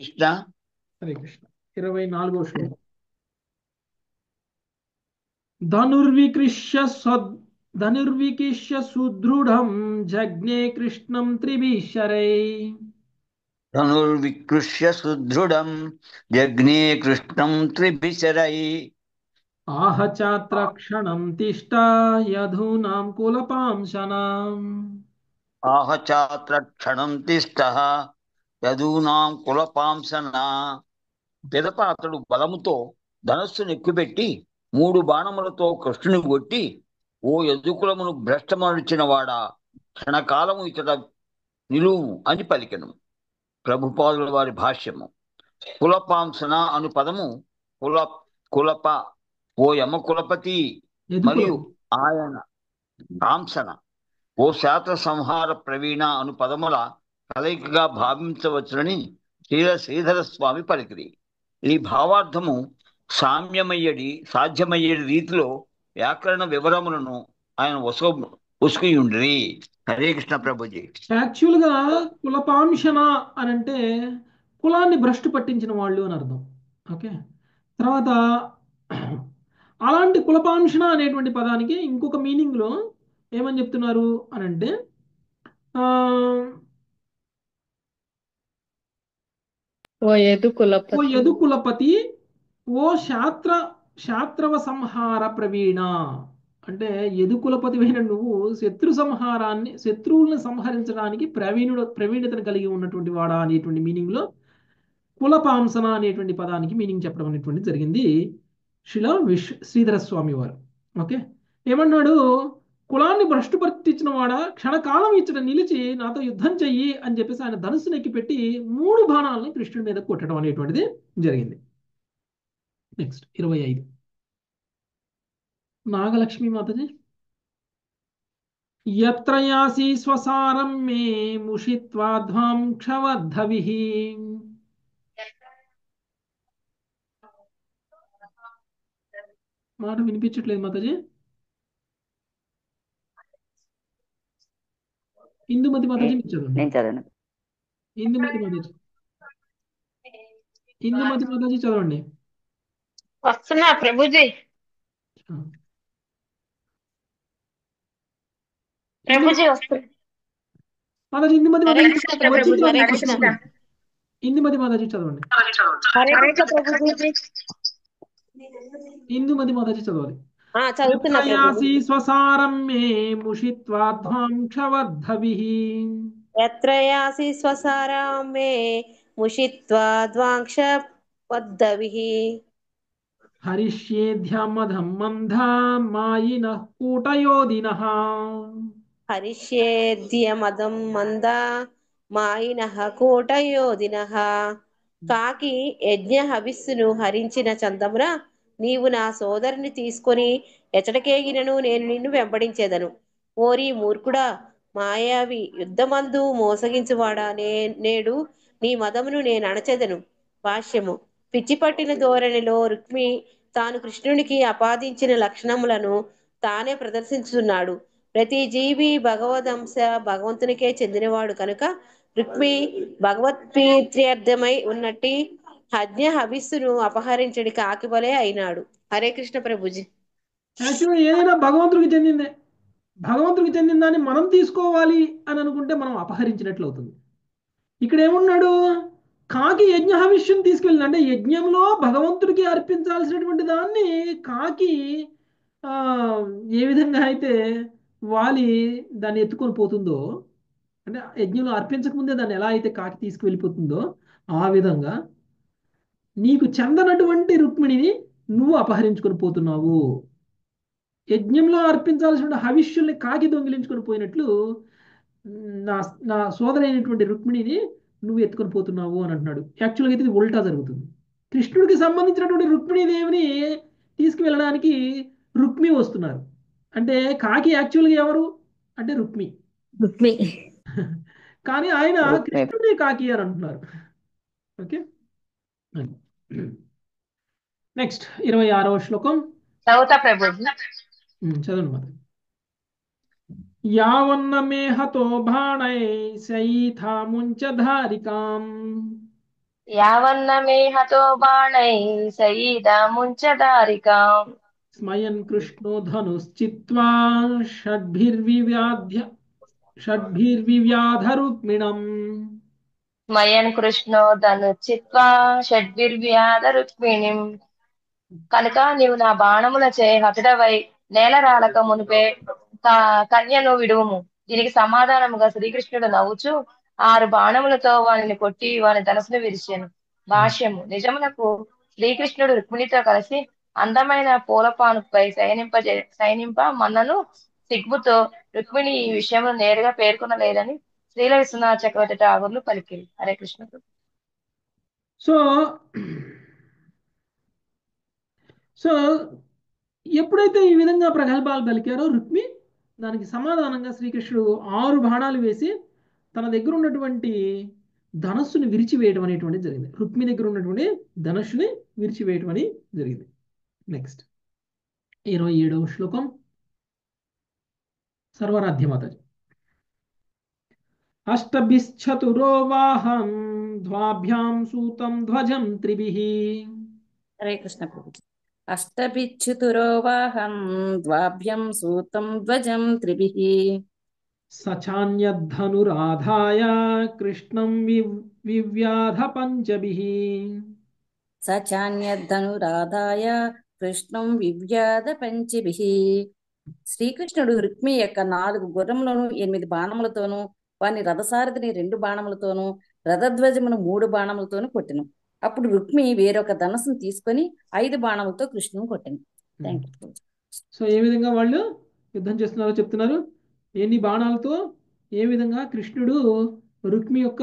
కృష్ణ. హరే కృష్ణ. 24వ శ్లోకం. ధనుర్వికృష్య సుదృఢం జగ్నే కృష్ణం త్రిభిశరై. ధనుర్వికృష్య సుదృఢం జగ్నే కృష్ణం త్రిభిశరై. ఆహచాత్ర క్షణం తిష్ట యధూనాం కులపాంశనాం. ఆహచాత్ర క్షణం తిష్ట యధూనాం కులపాంసనా. పిదప అతడు బలముతో ధనస్సును ఎక్కుపెట్టి 3 బాణములతో కృష్ణుని కొట్టి, ఓ యదుకులమును భ్రష్టమరిచిన వాడా, క్షణకాలము ఇతడ నిలువు అని పలికెను. ప్రభుపాదుల వారి భాష్యము. కులపాంసన అను పదము కులప ఓ యమ కులపతి మరియు ఆయన కాంసన ఓ శాస్త్ర సంహార ప్రవీణ అను పదముల కలయికగా భావించవచ్చునని శ్రీధర స్వామి పలికిరి. ఈ భావార్థము సాధ్యమయ్యేది రీతిలో వ్యాకరణ వివరములను ఆయన ఉసుకుయుండ్రి. హరే కృష్ణ ప్రభుజీ. యాక్చువల్ గా కులపాంశన అని అంటే కులాన్ని భ్రష్టు పట్టించిన వాళ్ళు అని అర్థం. ఓకే, తర్వాత అలాంటి కులపాంశన అనేటువంటి పదానికి ఇంకొక మీనింగ్ లో ఏమని చెప్తున్నారు అని అంటే ఓ యదు కులపతి ఓ శాత్రవ సంహార ప్రవీణ. అంటే యదుకులపతివైన నువ్వు శత్రువులను సంహరించడానికి ప్రవీణతను కలిగి ఉన్నటువంటి వాడా అనేటువంటి మీనింగ్ లో కులపాంసన అనేటువంటి పదానికి మీనింగ్ చెప్పడం అనేటువంటి జరిగింది శ్రీధర స్వామి వారు. ఓకే, ఏమన్నాడు, కులాన్ని భ్రష్టు పట్టించిన వాడా, క్షణకాలం ఇచ్చట నిలిచి నాతో యుద్ధం చెయ్యి అని చెప్పేసి ఆయన ధనుస్సును ఎక్కిపెట్టి 3 బాణాలను కృష్ణుడి మీద కొట్టడం అనేటువంటిది జరిగింది. నెక్స్ట్ 25 నాగలక్ష్మి మాతజీ. యత్ర యాసి స్వసారం మే ముషిత్వాధ్వాం క్షవద్ధవిః. మాట వినిపించట్లేదు మాతాజీ. ఇందుమతి మాతాజీ చదవండి. నేను చదవను. ఇందుమతి మాతాజీ. ఇందుమతి మాతాజీ చదవండి. వస్తున్నా ప్రభుజీ. ప్రభుజీ వస్తున్నా. మాతాజీ ఇందుమతి హరే మాతాజీ కృష్ణ వచ్చింది ప్రభుజీ. చదవండి, హరే కృష్ణ. వచ్చింది. ఇందుమతి మాతాజీ చదవండి. హరే కృష్ణ ప్రభుజీ. ఇందుమతి మాతాజీ చదవాలి. చదువుతున్నా ప్రభుజీ. యత్రయాసి స్వసారం మే ముషిత్వాధ్వాంక్షవద్ధవిః యత్రయాసి స్వసారాం మే ముషిత్వా ద్వాంక్ష పద్దవిః హరిష్యేధ్యమధం మంధా మాయినః కూటయోదినః హరిష్యేద్యమదం మందా మాయినః కోటయోధినః. కాకి యజ్ఞ హవిస్సును హరించిన చందమున నీవు నా సోదరుని తీసుకొని ఎచటకేగినను నేను నిన్ను వెంబడించేదను. ఓరి మూర్ఖుడా, మాయావి, యుద్ధమందు మోసగించువాడా, నేడు నీ మదమును నేను అణచెదను. భాష్యము. పిచ్చిపట్టిన ధోరణిలో రుక్మి తాను కృష్ణునికి ఆపాదించిన లక్షణములను తానే ప్రదర్శించుతున్నాడు. ప్రతి జీవి భగవదంశ భగవంతునికే చెందినవాడు కనుక రుక్మి భగవత్ప్రీత్యర్థమై ఉన్నట్టి హజ్ఞ హవిస్సును అపహరించడి కాకివలే అయినాడు. హరే కృష్ణ ప్రభుజీ. యాక్చువల్గా ఏదైనా భగవంతుడికి చెందిందే. భగవంతుడికి చెందిన దాన్ని మనం తీసుకోవాలి అని అనుకుంటే మనం అపహరించినట్లు అవుతుంది. ఇక్కడ ఏమున్నాడు, కాకి యజ్ఞ హవిష్యం తీసుకెళ్ళింది. అంటే యజ్ఞంలో భగవంతుడికి అర్పించాల్సినటువంటి దాన్ని కాకి ఏ విధంగా అయితే వాలి దాన్ని ఎత్తుకొని పోతుందో, అంటే యజ్ఞంలో అర్పించకముందే దాన్ని ఎలా అయితే కాకి తీసుకువెళ్ళిపోతుందో ఆ విధంగా నీకు చెందనటువంటి రుక్మిణిని నువ్వు అపహరించుకొని పోతున్నావు. యజ్ఞంలో అర్పించాల్సిన హవిష్యుల్ని కాకి దొంగిలించుకొని పోయినట్లు నా నా సోదరైనటువంటి రుక్మిణిని నువ్వు ఎత్తుకొని పోతున్నావు అని అంటున్నాడు. యాక్చువల్గా అయితే ఇది ఉల్టా జరుగుతుంది. కృష్ణుడికి సంబంధించినటువంటి రుక్మిణీదేవిని తీసుకువెళ్ళడానికి రుక్మి వస్తున్నారు. అంటే కాకి యాక్చువల్గా ఎవరు అంటే రుక్మి. కానీ ఆయన కృష్ణుడే కాకి అని అంటున్నారు. ఓకే, నెక్స్ట్ 26వ శ్లోకం చదువుతా ప్రభుజీ. చదవండి మాత. యావన్నమే హతో బాణై సైథా ముంచధారికాం యావన్నమే హతో బాణై సయీదా ముంచదారికాం స్మయన్ కృష్ణో ధనుశ్చిత్వా షడ్భిర్వివ్యాధరుక్మిణం స్మయన్ కృష్ణో ధనుచిత్వా షడ్భిర్వ్యాధ రుక్మిణిం. కనుక నీవు నా బాణములచే హతుడవై నేల రాలక మునిపే కన్యను విడువుము. దీనికి సమాధానముగా శ్రీకృష్ణుడు నవ్వుచు 6 బాణములతో వానిని కొట్టి వాని ధనస్సును విరిచాను. భాష్యము. నిజమునకు శ్రీకృష్ణుడు రుక్మిణితో కలిసి అందమైన పూలపానుపై సైనింప మన్నను సిగ్గుతో రుక్మిణి ఈ విషయంలో నేరుగా పేర్కొనలేదని శ్రీల విశ్వనాథ చక్రవర్తి ఠాగూర్లు పలికిరి. హరే కృష్ణ. సో ఎప్పుడైతే ఈ విధంగా ప్రగల్భాలు పలికారో రుక్మి, దానికి సమాధానంగా శ్రీకృష్ణుడు 6 బాణాలు వేసి తన దగ్గర ఉన్నటువంటి ధనస్సుని విరిచివేయడం అనేటువంటిది జరిగింది. రుక్మి దగ్గర ఉన్నటువంటి ధనస్సుని విరిచివేయడం అని జరిగింది. నెక్స్ట్ 27వ శ్లోకం సర్వరాధ్యమాతాజీ. అష్టభిశ్చతురో వాహం ద్వాభ్యాం సూతం ధ్వజం త్రిభిః. హరే కృష్ణ ప్రభుజీ. అష్టభిచ్చుతురో వాహం ద్వాభ్యం సూతం ధ్వజం త్రిభిః సచాన్యద్ధనురాధాయ కృష్ణం వివ్యాధ పంచభిః. సచాన్యద్ధనురాధాయ కృష్ణం వివ్యాధ పంచభిః. శ్రీకృష్ణుడు రుక్మి యొక్క 4 గుర్రములను 8 బాణములతోనూ వాని రథసారథిని 2 బాణములతోనూ రథధ్వజమును 3 బాణములతోనూ కొట్టెను. అప్పుడు రుక్మి వేరొక ధనస్సును తీసుకొని 5 బాణములతో కృష్ణుని కొట్టెను. Thank you. సో ఏ విధంగా వాళ్ళు యుద్ధం చేస్తున్నారో చెప్తున్నారు. ఎన్ని బాణాలతో ఏ విధంగా కృష్ణుడు రుక్మి యొక్క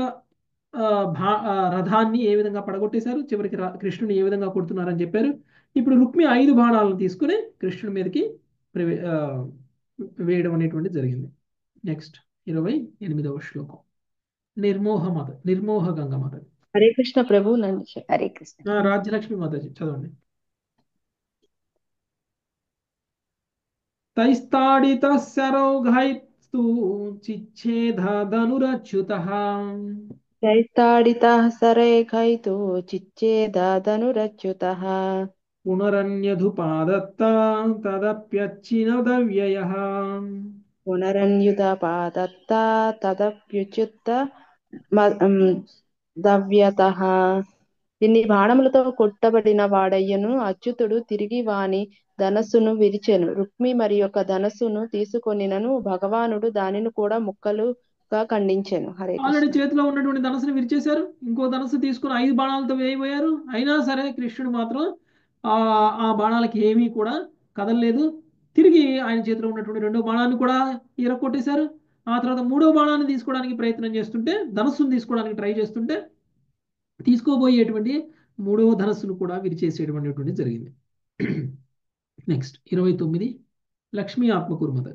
రథాన్ని ఏ విధంగా పడగొట్టేశారు, చివరికి కృష్ణుని ఏ విధంగా కొడుతున్నారని చెప్పారు. ఇప్పుడు రుక్మి 5 బాణాలను తీసుకుని కృష్ణుడి మీదకి వేయడం అనేటువంటి జరిగింది. నెక్స్ట్ 28వ శ్లోకం నిర్మోహ గంగ మాత. హరే కృష్ణ ప్రభు. హరే కృష్ణ. రాజ్యలక్ష్మి మాతాజీ చదవండి. తైస్తాడితస్య రౌఘైస్తు చిచ్ఛేదధనురచ్యుతః. చైతాడితః సరేఖైతో చిచ్చేదాదనురచ్యుతః పునరన్యధుపాదత్తా తదప్యచ్చినదవ్యయః పునరన్యుతపాదత్తా తదప్యుచ్యుత దవ్యతః. ఇన్ని బాణములతో కొట్టబడిన వాడయ్యను. అచ్యుతుడు తిరిగి వాని ధనస్సును విరిచెను. రుక్మి మరి యొక్క ధనస్సును తీసుకొనినను భగవానుడు దానిని కూడా ముక్కలుగా ఖండించెను. హరే ఆల్రెడీ కృష్ణ. చేతిలో ఉన్నటువంటి ధనస్సును విరిచేశారు. ఇంకో ధనస్సు తీసుకుని 5 బాణాలతో వేయబోయారు. అయినా సరే కృష్ణుడు మాత్రం ఆ బాణాలకి ఏమీ కూడా కదలలేదు. తిరిగి ఆయన చేతిలో ఉన్నటువంటి 2వ బాణాన్ని కూడా ఇరక్కొట్టేశారు. ఆ తర్వాత 3వ బాణాన్ని తీసుకోవడానికి ప్రయత్నం చేస్తుంటే, ధనస్సును తీసుకోవడానికి ట్రై చేస్తుంటే, తీసుకోబోయేటువంటి 3వ ధనస్సును కూడా విరిచేసేటువంటి జరిగింది. నెక్స్ట్ 29 లక్ష్మీ ఆత్మకూర్మత.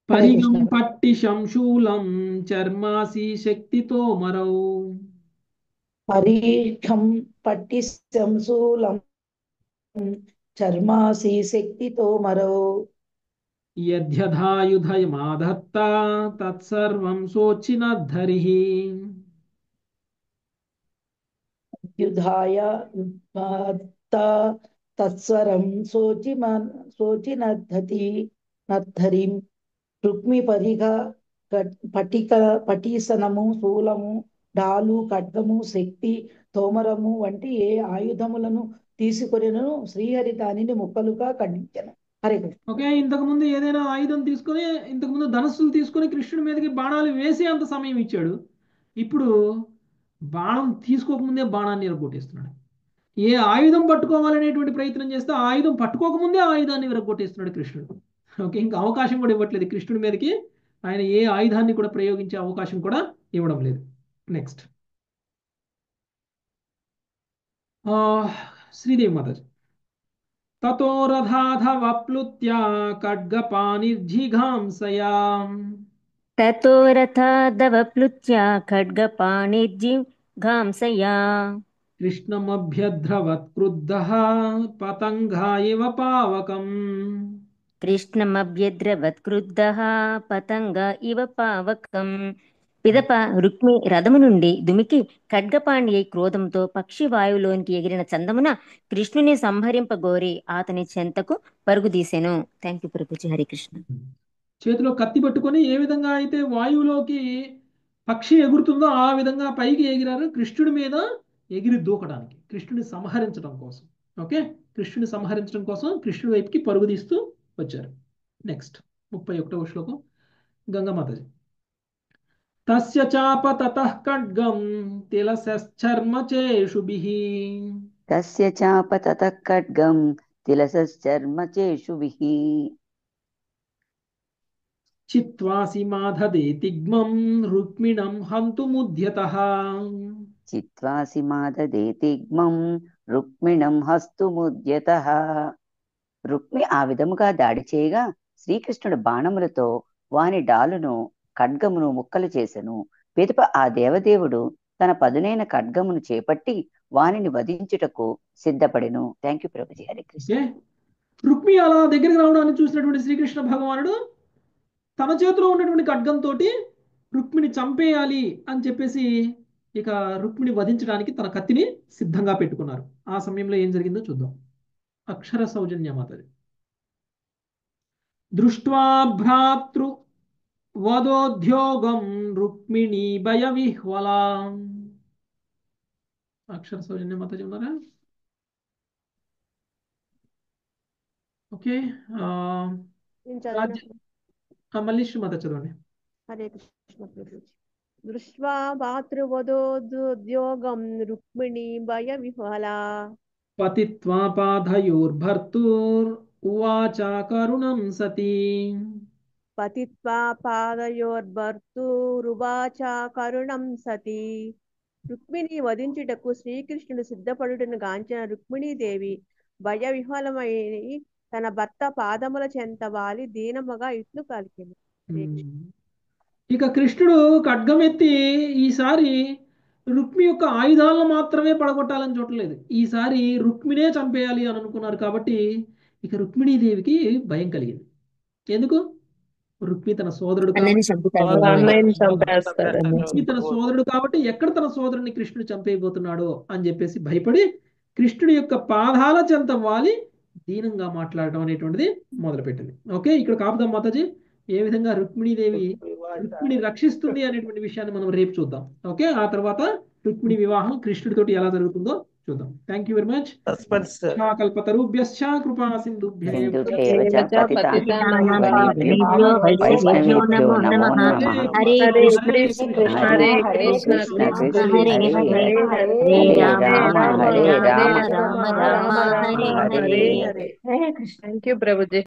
పరిగం పట్టి శంశూలం చర్మాసి శక్తితో మరౌ. పరీక్షం పట్టి శంశూలం చర్మాసి శక్తితో మరో. యద్యధాయుధయమాధత్త తత్సర్వం శోచినద్ధరిః. యుధాయ తత్స్వరం శోచినద్ధతి నద్ధరిం. రుక్మి పరిగ పటీసనము శూలము డాలు ఖడ్గము శక్తి తోమరము వంటి ఏ ఆయుధములను తీసుకొనిను శ్రీహరి దానిని ముక్కలుగా ఖండించెను. హరే కృష్ణ. ఓకే, ఇంతకు ముందు ఏదైనా ఆయుధం తీసుకొని, ఇంతకు ముందు ధనస్సులు తీసుకొని కృష్ణుడి మీదకి బాణాలు వేసే అంత సమయం ఇచ్చాడు. ఇప్పుడు బాణం తీసుకోకముందే బాణాన్ని విరగొట్టేస్తున్నాడు. ఏ ఆయుధం పట్టుకోవాలనేటువంటి ప్రయత్నం చేస్తే ఆ ఆయుధం పట్టుకోకముందే ఆ ఆయుధాన్ని విరగొట్టేస్తున్నాడు కృష్ణుడు. ఓకే, ఇంకా అవకాశం కూడా ఇవ్వట్లేదు కృష్ణుడి మీదకి. ఆయన ఏ ఆయుధాన్ని కూడా ప్రయోగించే అవకాశం కూడా ఇవ్వడం లేదు. నెక్స్ట్ శ్రీదేవి మాతాజీ. తతో రథాధవప్లుత్య ఖడ్గపాణిర్జిఘాంసయా. తతో రథాదవప్లుత్య ఖడ్గపాణిర్జిఘాంసయా. కృష్ణమభ్యద్రవత్క్రుద్ధః పతంగా ఇవ పావకం. కృష్ణమభ్యద్రవత్క్రుద్ధః పతంగ ఇవ పావకం. పిదప రుక్మి రథము నుండి దుమికి ఖడ్గపాణి అయి క్రోధంతో పక్షి వాయువులోనికి ఎగిరిన చందమున కృష్ణుని సంహరింపగోరి అతని చెంతకు పరుగుదీసెను. Thank you Prabhuji. హరి కృష్ణ. చేతిలో కత్తి పట్టుకొని ఏ విధంగా అయితే వాయువులోకి పక్షి ఎగురుతుందో ఆ విధంగా పైకి ఎగిరారు కృష్ణుడి మీద ఎగిరి దూకడానికి, కృష్ణుని సంహరించడం కోసం. ఓకే, కృష్ణుని సంహరించడం కోసం కృష్ణుడి వైపుకి పరుగుదీస్తూ వచ్చారు. నెక్స్ట్ 31వ శ్లోకం గంగమాతాజీ. తస్య చాప తతః ఖడ్గం తిలసశ్చర్మ చేషుభిః. తస్య చాప తతః ఖడ్గం తిలసశ్చర్మ చేషుభిః. చిత్వాసి మాధదే తిగ్మం రుక్మిణం హంతుముద్యతః. చిత్వాసి మాదదే తిగ్మం రుక్మిణం హస్తుముద్యతః. రుక్మి ఆ విధముగా దాడి చేయగా శ్రీకృష్ణుడు బాణములతో వాని డాలును ఖడ్గమును ముక్కలు చేసెను. పిదప ఆ దేవదేవుడు తన పదునైన ఖడ్గమును చేపట్టి వానిని వధించుటకు సిద్ధపడెను. Thank you Prabhuji. హరి కృష్ణ. రుక్మి అలా దగ్గరికి రావడాన్ని చూసినటువంటి శ్రీకృష్ణ భగవానుడు తన చేతిలో ఉన్నటువంటి ఖడ్గంతో రుక్మిణి చంపేయాలి అని చెప్పేసి ఇక రుక్మిణి వధించడానికి తన కత్తిని సిద్ధంగా పెట్టుకున్నారు. ఆ సమయంలో ఏం జరిగిందో చూద్దాం. అక్షర సౌజన్య మాతది. దృష్ట్వా భ్రాతృ వదోద్యోగం రుక్మిణి భయ విహ్వలా. అక్షర సౌజన్య మాతజీ ఉన్నారా? ఓకే, మళ్ళీ శ్రీమాత చదవండి. హరే కృష్ణ ప్రభుజీ. దృష్ట్వా భాతృవదోద్యోగం రుక్మిణి భయ విహ్వలా. పతిత్వా పాదయోర్భర్తుర్ ఉవాచ కరుణం సతీ. పతిత్వా పాదయోర్భర్తురువాచ కరుణం సతీ. రుక్మిణి వధించుటకు శ్రీకృష్ణుడు సిద్ధపడుటను గాంచిన రుక్మిణీదేవి భయ విహ్వలమై తన భర్త పాదముల చెంత వాలి దీనముగా ఇట్లు పలికెను. ఇక కృష్ణుడు ఖడ్గమెత్తి ఈసారి రుక్మి యొక్క ఆయుధాలను మాత్రమే పడగొట్టాలని చూడలేదు. ఈసారి రుక్మిణే చంపేయాలి అని అనుకున్నారు. కాబట్టి ఇక రుక్మిణీదేవికి భయం కలిగింది. ఎందుకు? రుక్మి తన సోదరుడు అన్నని అన్నయ్యని చంపేస్తాడని. రుక్మి తన సోదరుడు కాబట్టి ఎక్కడ తన సోదరుని కృష్ణుడు చంపేయబోతున్నాడో అని చెప్పేసి భయపడి కృష్ణుడి యొక్క పాదాల చెంత వాలి దీనంగా మాట్లాడటం అనేటువంటిది మొదలుపెట్టింది. ఓకే, ఇక్కడ కాపుదాం మాతాజీ. ఏ విధంగా రుక్మిణీదేవి రుక్మిణి రక్షిస్తుంది అనేటువంటి విషయాన్ని మనం రేపు చూద్దాం. ఓకే, ఆ తర్వాత రుక్మిణి వివాహం కృష్ణుడితోటి ఎలా జరుగుతుందో చూద్దాం. Thank you very much. కల్పతరుభ్యశ్చ కృపా సింధుభ్యైవ వైష్ణవేభ్యో నమో నమః. హరే కృష్ణ హరే కృష్ణ హరే హరే హరే రామ హరే రామ రామ రామ హరే హరే. Thank you Prabhuji.